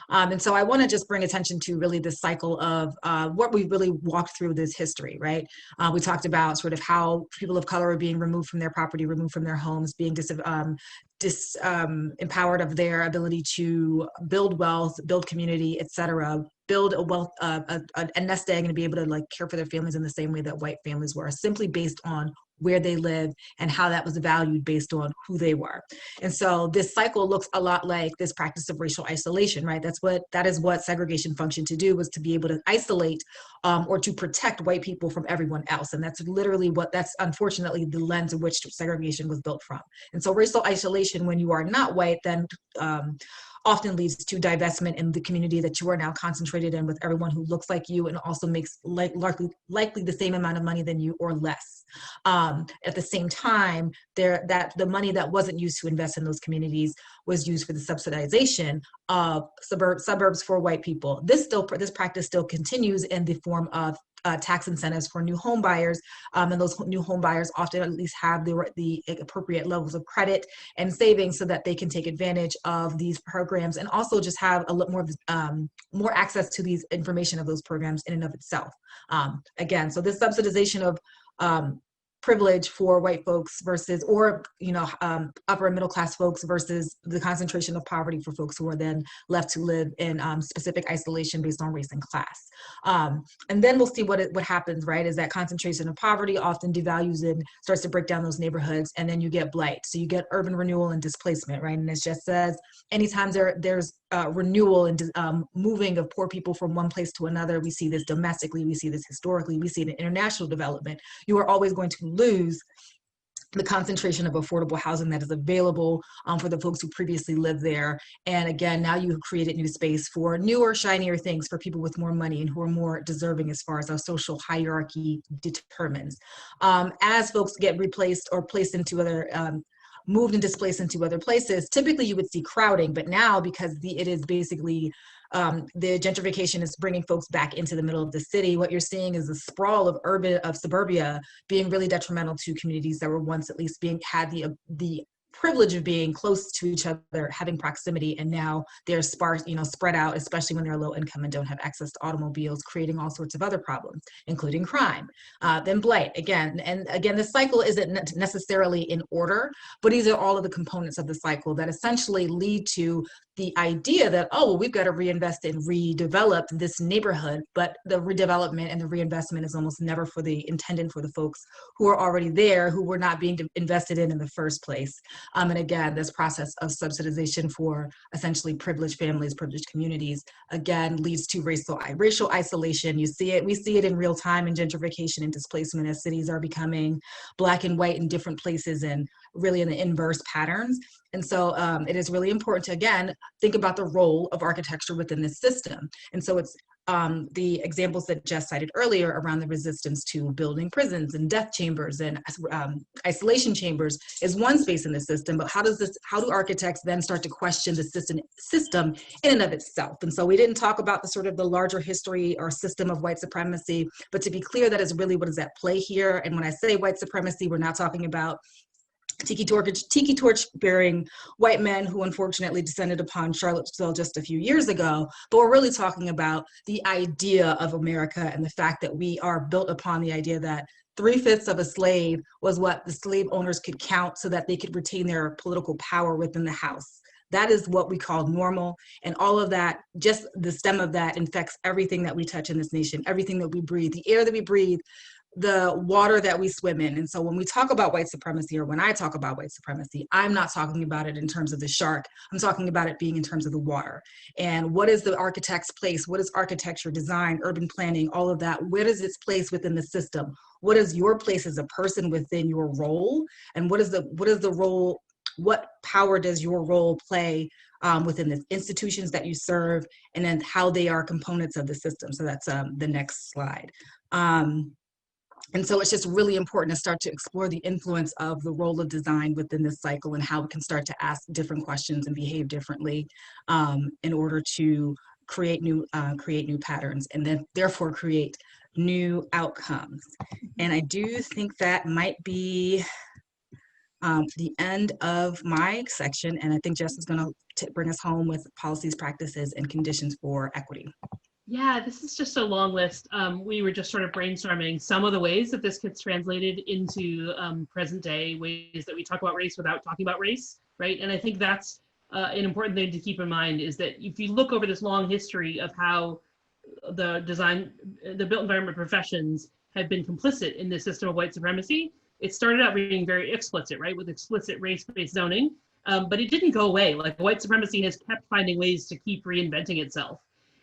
And so I want to just bring attention to really the cycle of what we really walked through this history, right? We talked about sort of how people of color are being removed from their property, removed from their homes, being empowered of their ability to build wealth, build community, et cetera, build a nest egg and be able to like care for their families in the same way that white families were, simply based on where they live and how that was valued based on who they were. And so this cycle looks a lot like this practice of racial isolation, right? That is what segregation functioned to do, was to be able to isolate or to protect white people from everyone else. And that's literally that's unfortunately the lens in which segregation was built from. And so racial isolation, when you are not white, then often leads to divestment in the community that you are now concentrated in with everyone who looks like you and also makes likely the same amount of money than you or less. At the same time, the money that wasn't used to invest in those communities was used for the subsidization of suburbs for white people. This practice still continues in the form of tax incentives for new home buyers, and those new home buyers often at least have the appropriate levels of credit and savings so that they can take advantage of these programs and also just have a little more access to these information of those programs in and of itself. Again, so this subsidization of privilege for white folks versus, or upper and middle class folks versus the concentration of poverty for folks who are then left to live in specific isolation based on race and class. And then we'll see what happens, right, is that concentration of poverty often devalues and starts to break down those neighborhoods, and then you get blight. So you get urban renewal and displacement, right? And as Jess says, anytime there's renewal and moving of poor people from one place to another, we see this domestically, we see this historically, we see it in international development, you are always going to lose the concentration of affordable housing that is available for the folks who previously lived there. And again, now you have created new space for newer, shinier things for people with more money and who are more deserving as far as our social hierarchy determines. As folks get replaced or placed into other moved and displaced into other places, typically you would see crowding, but now because it is basically the gentrification is bringing folks back into the middle of the city, what you're seeing is the sprawl of suburbia being really detrimental to communities that were once at least had the privilege of being close to each other, having proximity, and now they're sparse, spread out, especially when they're low income and don't have access to automobiles, creating all sorts of other problems, including crime. Then blight, again, the cycle isn't necessarily in order, but these are all of the components of the cycle that essentially lead to the idea that, oh, well, we've got to reinvest and redevelop this neighborhood, but the redevelopment and the reinvestment is almost never intended for the folks who are already there, who were not being invested in the first place. And again, this process of subsidization for essentially privileged families, privileged communities, again, leads to racial isolation. We see it in real time in gentrification and displacement as cities are becoming Black and white in different places and really in the inverse patterns. And so it is really important to, again, think about the role of architecture within this system. And so it's the examples that Jess cited earlier around the resistance to building prisons and death chambers and isolation chambers is one space in the system, but how do architects then start to question the system in and of itself? And so we didn't talk about the sort of the larger history or system of white supremacy, but to be clear, that is really what is at play here. And when I say white supremacy, we're not talking about tiki torch bearing white men who unfortunately descended upon Charlottesville just a few years ago, but we're really talking about the idea of America and the fact that we are built upon the idea that 3/5 of a slave was what the slave owners could count so that they could retain their political power within the house. That is what we call normal, and all of that, just the stem of that infects everything that we touch in this nation, everything that we breathe, the air that we breathe, the water that we swim in. And so when we talk about white supremacy, or when I talk about white supremacy, I'm not talking about it in terms of the shark. I'm talking about it being in terms of the water. And what is the architect's place? What is architecture, design, urban planning, all of that? Where is its place within the system? What is your place as a person within your role? And what is the role, what power does your role play within the institutions that you serve, and then how they are components of the system? So that's the next slide. And so it's just really important to start to explore the influence of the role of design within this cycle and how it can start to ask different questions and behave differently in order to create new patterns, and then therefore create new outcomes. And I do think that might be the end of my section. And I think Jess is going to bring us home with policies, practices, and conditions for equity. Yeah, this is just a long list. We were just sort of brainstorming some of the ways that this gets translated into present day ways that we talk about race without talking about race, right? And I think that's an important thing to keep in mind, is that if you look over this long history of how the built environment professions have been complicit in this system of white supremacy, it started out being very explicit, right, with explicit race-based zoning, but it didn't go away. Like, white supremacy has kept finding ways to keep reinventing itself.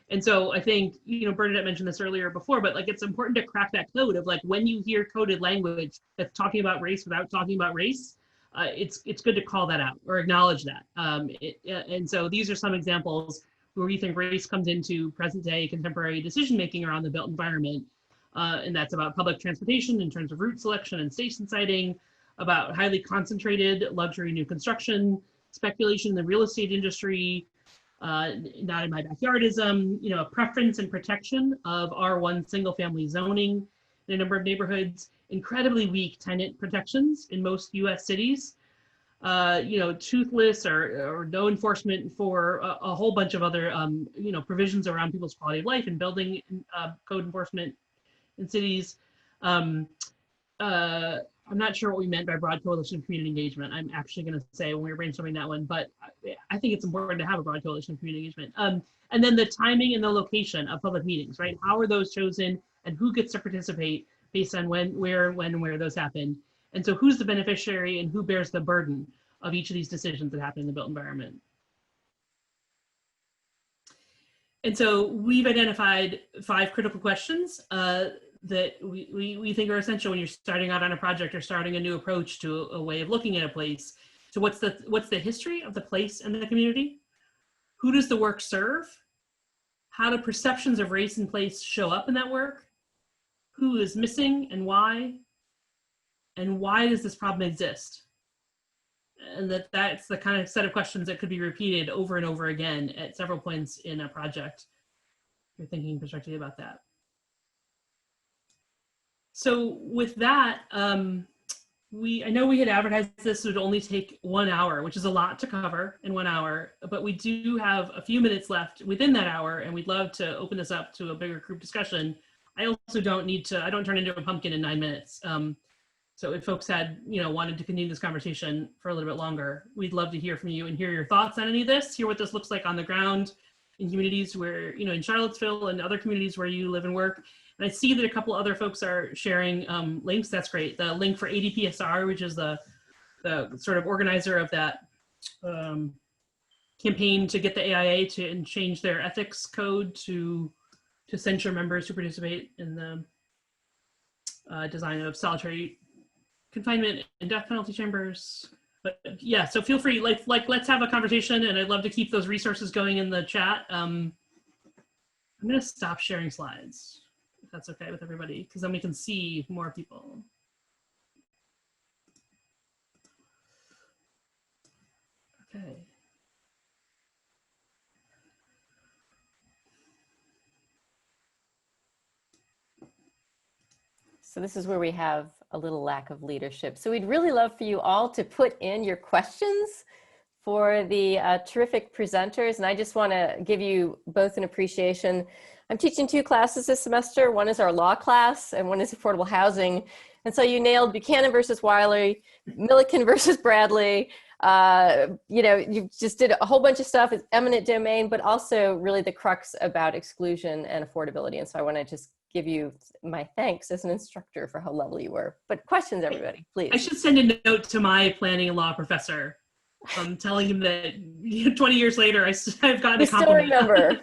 And so I think, Bernadette mentioned this earlier before, but like, it's important to crack that code of like, when you hear coded language that's talking about race without talking about race, it's good to call that out or acknowledge that. And so these are some examples where we think race comes into present day contemporary decision-making around the built environment. And that's about public transportation in terms of route selection and station siting, about highly concentrated luxury new construction, speculation in the real estate industry, not in my backyardism, a preference and protection of R1 single family zoning in a number of neighborhoods, incredibly weak tenant protections in most US cities, toothless or no enforcement for a whole bunch of other, provisions around people's quality of life and building code enforcement in cities. I'm not sure what we meant by broad coalition of community engagement. I'm actually going to say when we were brainstorming that one, but I think it's important to have a broad coalition of community engagement. And then the timing and the location of public meetings, right? How are those chosen, and who gets to participate based on when, where those happen? And so who's the beneficiary and who bears the burden of each of these decisions that happen in the built environment? And so we've identified 5 critical questions that we think are essential when you're starting out on a project or starting a new approach to a way of looking at a place. So what's the history of the place and the community? Who does the work serve? How do perceptions of race and place show up in that work? Who is missing and why? And why does this problem exist? And that's the kind of set of questions that could be repeated over and over again at several points in a project. You're thinking constructively about that. So with that, I know we had advertised this would only take 1 hour, which is a lot to cover in 1 hour, but we do have a few minutes left within that hour, and we'd love to open this up to a bigger group discussion. I also I don't turn into a pumpkin in 9 minutes. So if folks had, wanted to continue this conversation for a little bit longer, we'd love to hear from you and hear your thoughts on any of this, hear what this looks like on the ground in communities where, in Charlottesville and other communities where you live and work. And I see that a couple other folks are sharing links. That's great. The link for ADPSR, which is the sort of organizer of that campaign to get the AIA to change their ethics code to censure members who participate in the design of solitary confinement and death penalty chambers. But yeah, so feel free, let's have a conversation, and I'd love to keep those resources going in the chat. I'm going to stop sharing slides, if that's okay with everybody, because then we can see more people. Okay. So this is where we have a little lack of leadership. So we'd really love for you all to put in your questions for the terrific presenters. And I just want to give you both an appreciation. I'm teaching 2 classes this semester. One is our law class and one is affordable housing. And so you nailed Buchanan versus Wiley, Milliken versus Bradley. You know, you just did a whole bunch of stuff. It's eminent domain, but also really the crux about exclusion and affordability. And so I want to just give you my thanks as an instructor for how lovely you were. But questions, everybody, please. I should send a note to my planning and law professor, telling him that 20 years later, I've gotten a compliment. Still remember.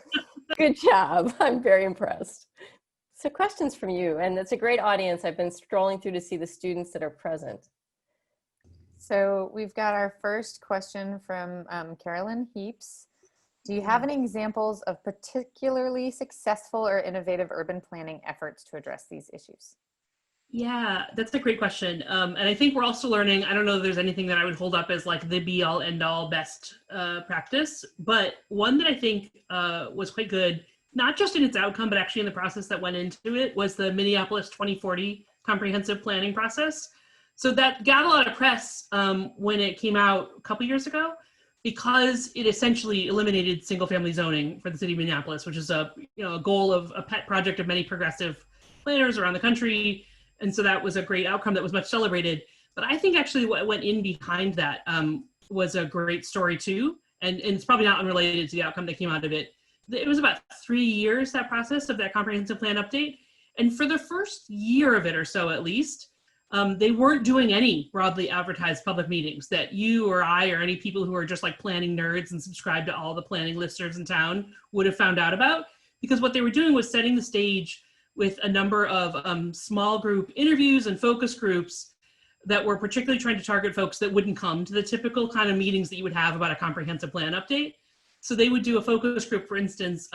Good job. I'm very impressed. So questions from you, and it's a great audience. I've been strolling through to see the students that are present. So we've got our first question from Carolyn Heaps. Do you have any examples of particularly successful or innovative urban planning efforts to address these issues? Yeah, that's a great question. And I think we're also learning, I don't know if there's anything that I would hold up as like the be all end all best practice, but one that I think was quite good, not just in its outcome, but actually in the process that went into it, was the Minneapolis 2040 comprehensive planning process. So that got a lot of press when it came out a couple years ago, because it essentially eliminated single family zoning for the city of Minneapolis, which is a goal of a pet project of many progressive planners around the country. And so that was a great outcome that was much celebrated. But I think actually what went in behind that was a great story too. And it's probably not unrelated to the outcome that came out of it. It was about 3 years, that process of that comprehensive plan update. And for the first year of it or so, at least, they weren't doing any broadly advertised public meetings that you or I or any people who are just like planning nerds and subscribe to all the planning listservs in town would have found out about. Because what they were doing was setting the stage with a number of small group interviews and focus groups that were particularly trying to target folks that wouldn't come to the typical kind of meetings that you would have about a comprehensive plan update. So they would do a focus group, for instance,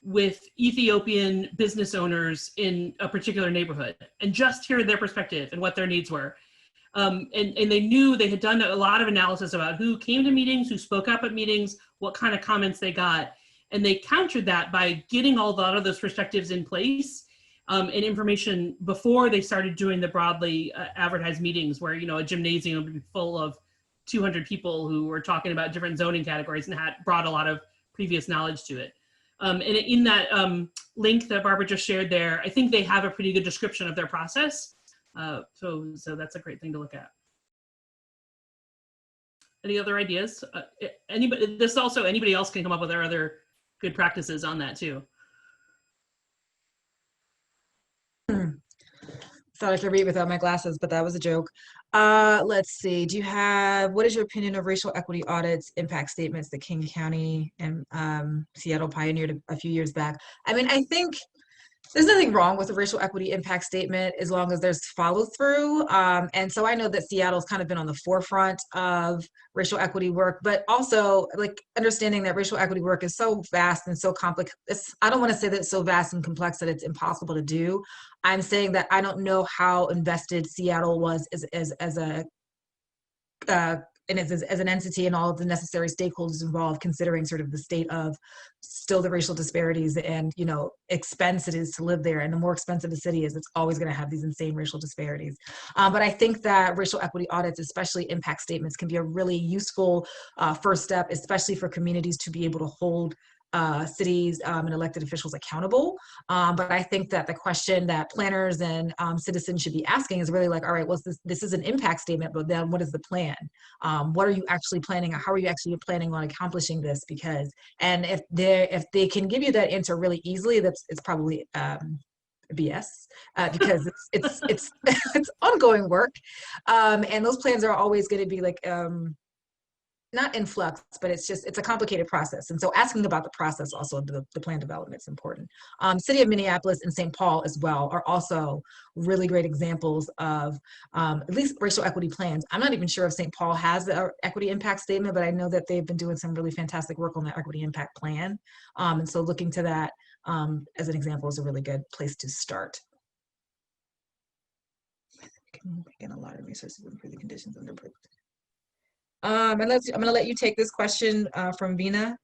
with Ethiopian business owners in a particular neighborhood and just hear their perspective and what their needs were. And they knew they had done a lot of analysis about who came to meetings, who spoke up at meetings, what kind of comments they got. And they countered that by getting a lot of those perspectives in place and information before they started doing the broadly advertised meetings where, a gymnasium would be full of 200 people who were talking about different zoning categories and had brought a lot of previous knowledge to it. And in that link that Barbara just shared there, I think they have a pretty good description of their process. So that's a great thing to look at. Any other ideas? Anybody else can come up with their other good practices on that too. Thought I could read without my glasses, but that was a joke. Let's see. What is your opinion of racial equity audits, impact statements that King County and Seattle pioneered a few years back? I mean, I think there's nothing wrong with a racial equity impact statement as long as there's follow through. And so I know that Seattle's kind of been on the forefront of racial equity work, but also like understanding that racial equity work is so vast and so complex. I don't want to say that it's so vast and complex that it's impossible to do. I'm saying that I don't know how invested Seattle was as an entity and all of the necessary stakeholders involved, considering sort of the state of still the racial disparities and, expense it is to live there. And the more expensive a city is, it's always going to have these insane racial disparities. But I think that racial equity audits, especially impact statements, can be a really useful first step, especially for communities to be able to hold cities and elected officials accountable. But I think that the question that planners and citizens should be asking is really like, all right, well, this is an impact statement, but then what is the plan? What are you actually planning? How are you actually planning on accomplishing this? And if they can give you that answer really easily, it's probably BS because it's ongoing work. And those plans are always going to be like, not in flux, but it's a complicated process. And so asking about the process also, the plan development is important. City of Minneapolis and St. Paul as well are also really great examples of at least racial equity plans. I'm not even sure if St. Paul has the equity impact statement, but I know that they've been doing some really fantastic work on the equity impact plan. And so looking to that as an example, is a really good place to start. Can bring in a lot of resources and improve the conditions under. I'm going to let you take this question from Vina.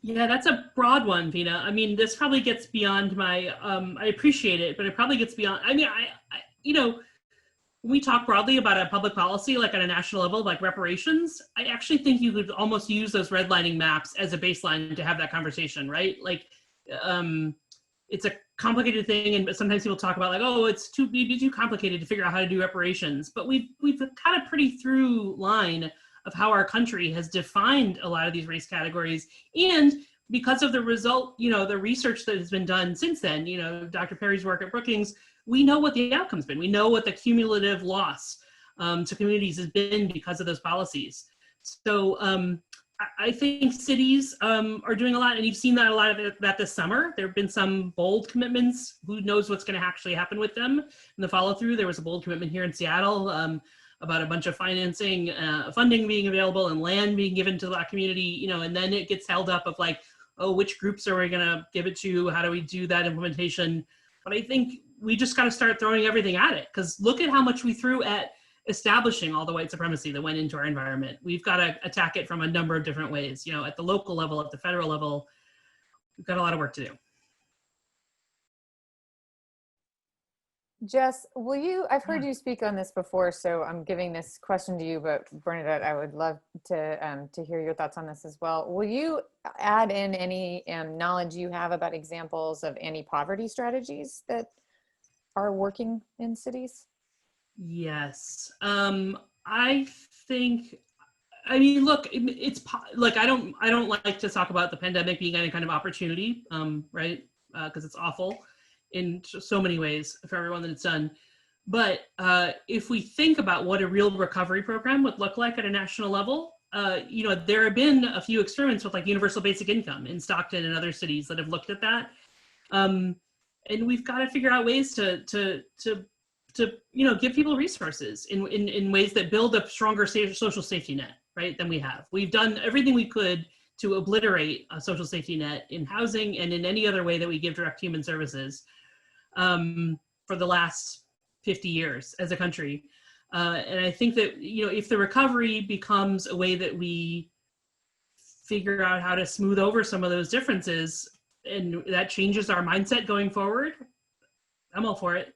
Yeah, that's a broad one, Vina. I mean, this probably gets beyond my, I appreciate it, but it probably gets beyond, I mean, you know, when we talk broadly about a public policy, like at a national level, like reparations, I actually think you could almost use those redlining maps as a baseline to have that conversation, right? Like, it's a complicated thing, and sometimes people talk about like, oh, it's too complicated to figure out how to do reparations. But we've got a pretty through line of how our country has defined a lot of these race categories, and because of the result, you know, the research that has been done since then, you know, Dr. Perry's work at Brookings, we know what the outcome's been. We know what the cumulative loss to communities has been because of those policies. So I think cities are doing a lot, and you've seen that a lot of that this summer. There have been some bold commitments. Who knows what's going to actually happen with them in the follow through? There was a bold commitment here in Seattle about a bunch of financing, funding being available and land being given to the Black community, you know, and then it gets held up of like, oh, which groups are we going to give it to? How do we do that implementation? But I think we just got to start throwing everything at it, because look at how much we threw at establishing all the white supremacy that went into our environment. We've got to attack it from a number of different ways. You know, at the local level, at the federal level, we've got a lot of work to do. Jess, will you, I've heard you speak on this before, so I'm giving this question to you, but Bernadette, I would love to hear your thoughts on this as well. Will you add in any knowledge you have about examples of anti-poverty strategies that are working in cities? Yes. I think, I mean, look, it's like, I don't like to talk about the pandemic being any kind of opportunity, right? Because it's awful in so many ways for everyone that it's done. But if we think about what a real recovery program would look like at a national level, you know, there have been a few experiments with like universal basic income in Stockton and other cities that have looked at that. And we've got to figure out ways to you know, give people resources in ways that build a stronger social safety net, right, than we have. We've done everything we could to obliterate a social safety net in housing and in any other way that we give direct human services for the last 50 years as a country. And I think that, you know, if the recovery becomes a way that we figure out how to smooth over some of those differences, and that changes our mindset going forward, I'm all for it.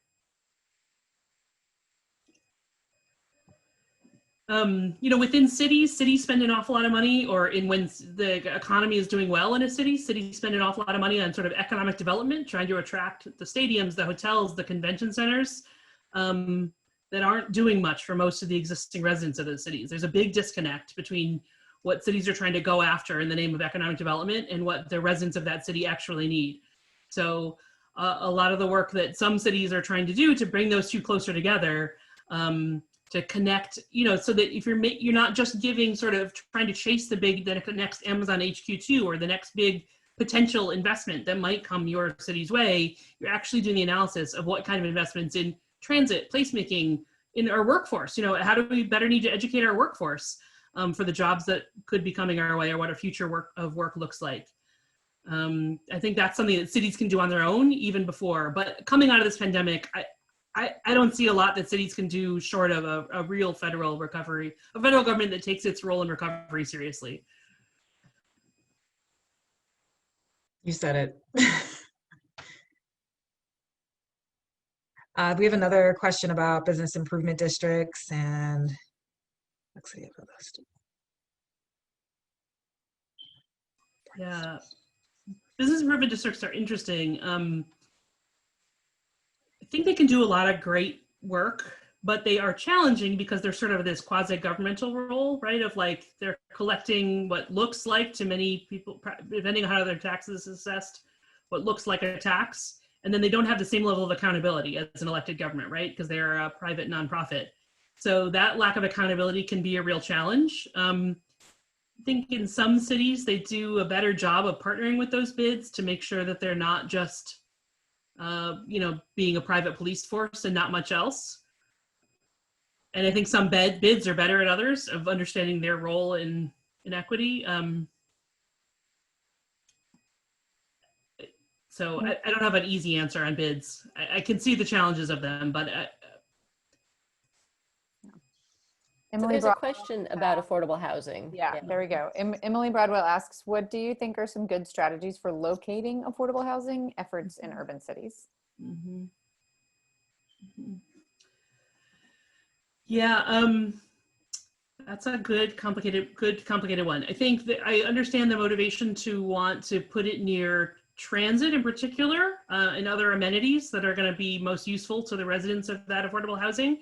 You know, within cities spend an awful lot of money, or when the economy is doing well in a city, cities spend an awful lot of money on sort of economic development, trying to attract the stadiums, the hotels, the convention centers that aren't doing much for most of the existing residents of those cities. There's a big disconnect between what cities are trying to go after in the name of economic development and what the residents of that city actually need. So a lot of the work that some cities are trying to do to bring those two closer together, to connect, you know, so that if you're not just giving, sort of trying to chase the next Amazon HQ2 or the next big potential investment that might come your city's way, you're actually doing the analysis of what kind of investments in transit, placemaking, in our workforce. You know, how do we better need to educate our workforce for the jobs that could be coming our way, or what our future work looks like. I think that's something that cities can do on their own even before, but coming out of this pandemic, I don't see a lot that cities can do short of a real federal recovery, a federal government that takes its role in recovery seriously. You said it. We have another question about business improvement districts, and let's see. Yeah, business improvement districts are interesting. I think they can do a lot of great work, but they are challenging because they're sort of this quasi-governmental role, right? Of like, they're collecting what looks like to many people, depending on how their taxes is assessed, what looks like a tax. And then they don't have the same level of accountability as an elected government, right? Because they're a private nonprofit. So that lack of accountability can be a real challenge. I think in some cities, they do a better job of partnering with those bids to make sure that they're not just you know, being a private police force and not much else. And I think some bids are better at others of understanding their role in equity. So I don't have an easy answer on bids. I can see the challenges of them, but So there's a question about affordable housing. Yeah, there we go. Emily Broadwell asks, what do you think are some good strategies for locating affordable housing efforts in urban cities? Yeah, that's a good complicated one. I think that I understand the motivation to want to put it near transit in particular, and other amenities that are going to be most useful to the residents of that affordable housing.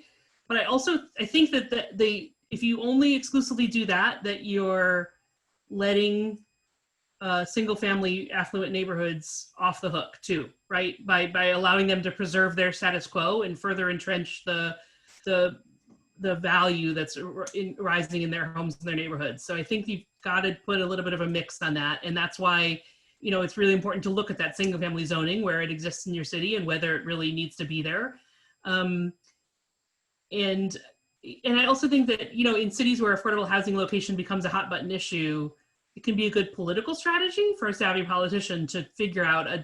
But I think that if you only exclusively do that you're letting single family affluent neighborhoods off the hook too, right? By allowing them to preserve their status quo and further entrench the value that's rising in their homes and their neighborhoods. So I think you've got to put a little bit of a mix on that. And that's why, it's really important to look at that single family zoning where it exists in your city and whether it really needs to be there. And I also think that, in cities where affordable housing location becomes a hot button issue, it can be a good political strategy for a savvy politician to figure out a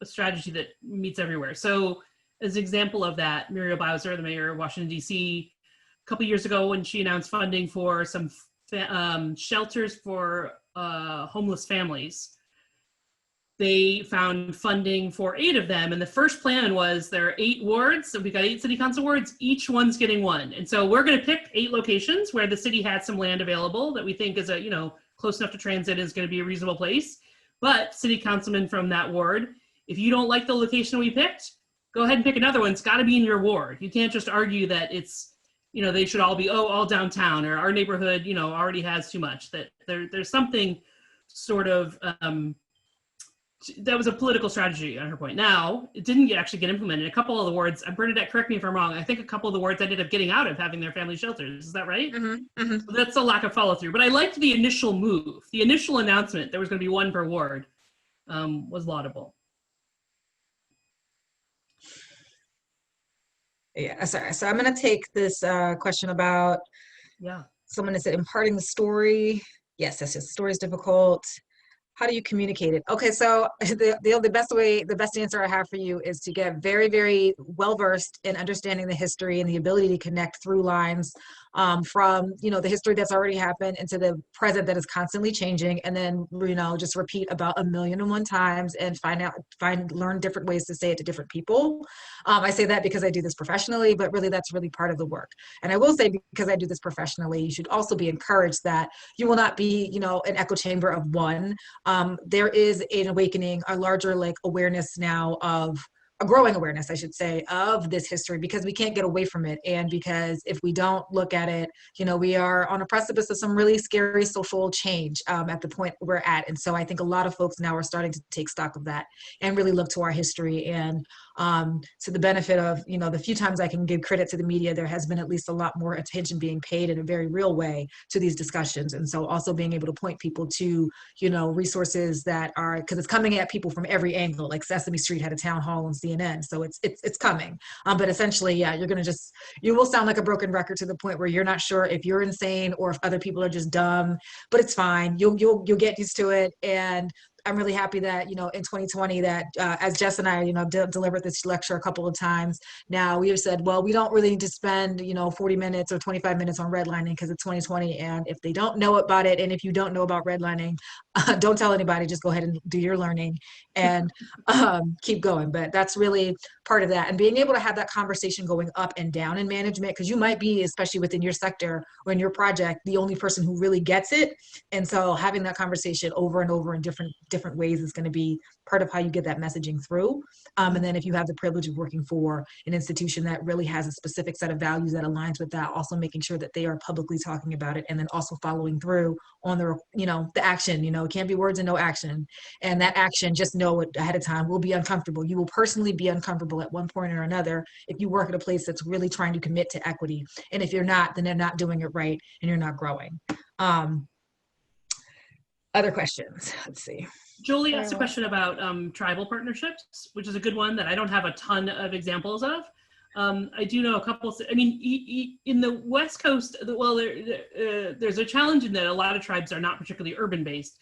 strategy that meets everywhere. So as an example of that, Muriel Bowser, the mayor of Washington, D.C., a couple years ago when she announced funding for some shelters for homeless families, they found funding for 8 of them. And the first plan was there are 8 wards. So we've got 8 city council wards, each one's getting 1. And so we're going to pick 8 locations where the city had some land available that we think is close enough to transit is going to be a reasonable place. But city councilman from that ward, if you don't like the location we picked, go ahead and pick another one. It's got to be in your ward. You can't just argue that it's, they should all be, all downtown, or our neighborhood, already has too much. That there's something sort of, that was a political strategy on her point. Now, it didn't actually get implemented. A couple of the wards, Bernadette, correct me if I'm wrong, I think a couple of the wards ended up getting out of having their family shelters. Is that right? So that's a lack of follow through. But I liked the initial move. The initial announcement, there was going to be 1 per ward, was laudable. Yeah, sorry. So I'm going to take this question about someone that said imparting the story. Yes, the story is difficult. How do you communicate it? Okay, so the best answer I have for you is to get very, very well versed in understanding the history and the ability to connect through lines from the history that's already happened into the present that is constantly changing, and then just repeat about 1,000,001 times and learn different ways to say it to different people. I say that because I do this professionally, but really that's really part of the work. And I will say, because I do this professionally, you should also be encouraged that you will not be an echo chamber of one. There is an awakening, a larger awareness now of a growing awareness, I should say, of this history, because we can't get away from it. And because if we don't look at it, we are on a precipice of some really scary social change at the point we're at. And so I think a lot of folks now are starting to take stock of that and really look to our history. And to the benefit of, the few times I can give credit to the media, there has been at least a lot more attention being paid in a very real way to these discussions. And so also being able to point people to, resources that are, because it's coming at people from every angle, like Sesame Street had a town hall on CNN. So it's coming. But essentially, yeah, you will sound like a broken record to the point where you're not sure if you're insane or if other people are just dumb, but it's fine. You'll get used to it. And I'm really happy that, in 2020 that as Jess and I, delivered this lecture a couple of times now, we have said, well, we don't really need to spend, 40 minutes or 25 minutes on redlining because it's 2020. And if they don't know about it, and if you don't know about redlining, don't tell anybody, just go ahead and do your learning and keep going. But that's really part of that. And being able to have that conversation going up and down in management, because you might be, especially within your sector or in your project, the only person who really gets it. And so having that conversation over and over in different ways is going to be part of how you get that messaging through. And then if you have the privilege of working for an institution that really has a specific set of values that aligns with that, also making sure that they are publicly talking about it and then also following through on the action. It can't be words and no action. And that action, just know it ahead of time, will be uncomfortable. You will personally be uncomfortable at one point or another if you work at a place that's really trying to commit to equity. And if you're not, then they're not doing it right and you're not growing. Other questions? Let's see. Julie asked a question about tribal partnerships, which is a good one that I don't have a ton of examples of. I do know a couple. I mean, in the West Coast, well, there's a challenge in that a lot of tribes are not particularly urban based.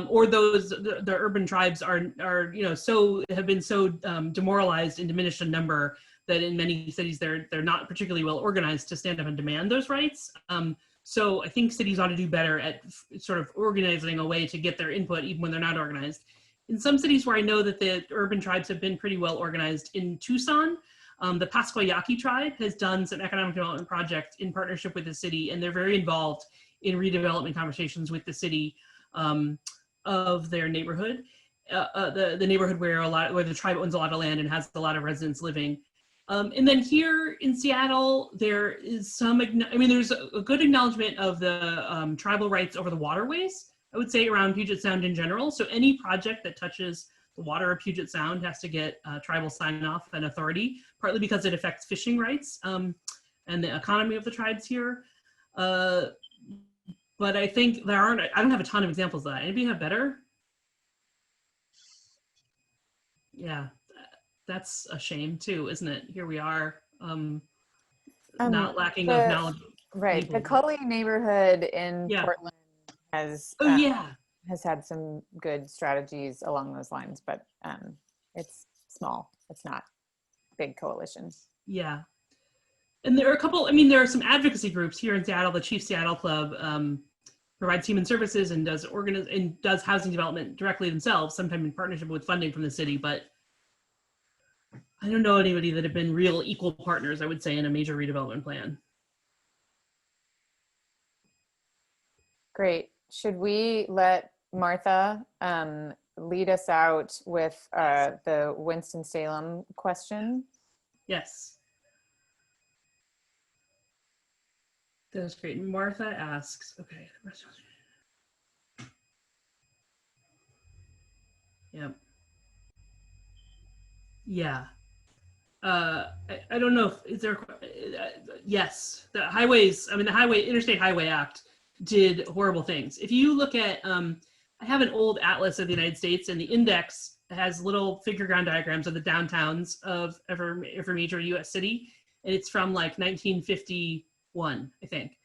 or those the urban tribes are have been so demoralized and diminished in number that in many cities they're not particularly well organized to stand up and demand those rights. So I think cities ought to do better at sort of organizing a way to get their input even when they're not organized. In some cities where I know that the urban tribes have been pretty well organized, in Tucson, the Pasquayaki tribe has done some economic development projects in partnership with the city, and they're very involved in redevelopment conversations with the city of their neighborhood, the neighborhood where the tribe owns a lot of land and has a lot of residents living. And then here in Seattle, there is there's a good acknowledgement of the tribal rights over the waterways, I would say, around Puget Sound in general. So any project that touches the water of Puget Sound has to get tribal sign-off and authority, partly because it affects fishing rights and the economy of the tribes here. But I think I don't have a ton of examples of that. Anybody have better? Yeah, that's a shame too, isn't it? Here we are, not lacking of knowledge. Right, the Cully neighborhood in Portland has had some good strategies along those lines, but it's small. It's not big coalitions. Yeah. And there are there are some advocacy groups here in Seattle. The Chief Seattle Club provides human services and does housing development directly themselves, sometimes in partnership with funding from the city. But I don't know anybody that have been real equal partners, I would say, in a major redevelopment plan. Great. Should we let Martha lead us out with the Winston-Salem question? Yes. That's great. Martha asks, okay. Yep. Yeah. I don't know if, is there, yes, the Interstate Highway Act did horrible things. If you look at, I have an old atlas of the United States, and the index has little figure ground diagrams of the downtowns of every major US city. And it's from like 1951, I think.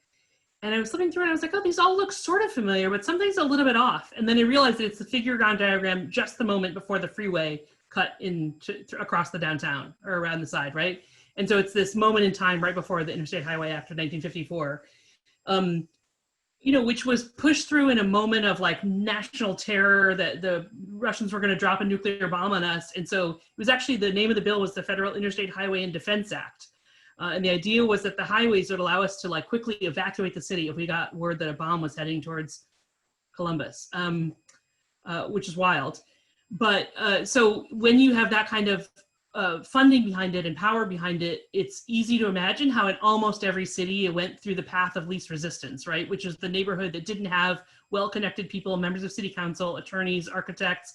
And I was looking through it and I was like, oh, these all look sort of familiar, but something's a little bit off. And then I realized that it's the figure ground diagram just the moment before the freeway cut in across the downtown or around the side, right? And so it's this moment in time right before the Interstate Highway Act of 1954, which was pushed through in a moment of like national terror that the Russians were going to drop a nuclear bomb on us. And so it was actually, the name of the bill was the Federal Interstate Highway and Defense Act. And the idea was that the highways would allow us to like quickly evacuate the city if we got word that a bomb was heading towards Columbus, which is wild. But so when you have that kind of funding behind it and power behind it, it's easy to imagine how in almost every city it went through the path of least resistance, right? Which is the neighborhood that didn't have well-connected people, members of city council, attorneys, architects,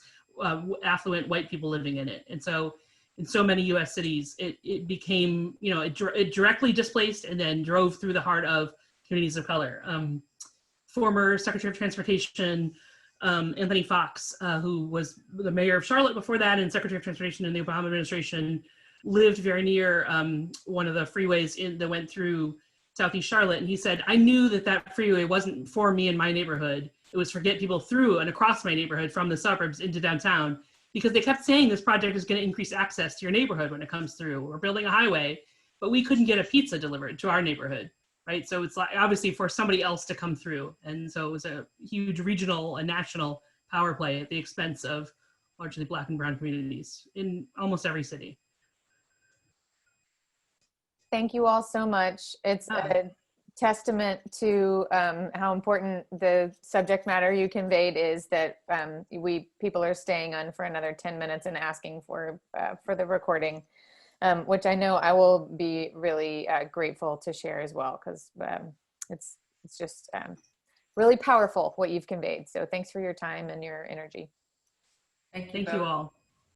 affluent white people living in it. And so in so many US cities, it became, it directly displaced and then drove through the heart of communities of color. Former Secretary of Transportation, Anthony Fox, who was the mayor of Charlotte before that and Secretary of Transportation in the Obama administration, lived very near one of the freeways that went through Southeast Charlotte. And he said, I knew that freeway wasn't for me in my neighborhood. It was for get people through and across my neighborhood from the suburbs into downtown, because they kept saying this project is going to increase access to your neighborhood when it comes through. We're building a highway, but we couldn't get a pizza delivered to our neighborhood, right? So it's like obviously for somebody else to come through. And so it was a huge regional and national power play at the expense of largely Black and brown communities in almost every city. Thank you all so much. It's a testament to how important the subject matter you conveyed is, that people are staying on for another 10 minutes and asking for the recording, which I know I will be really grateful to share as well, because it's just really powerful what you've conveyed. So thanks for your time and your energy. Thank you all.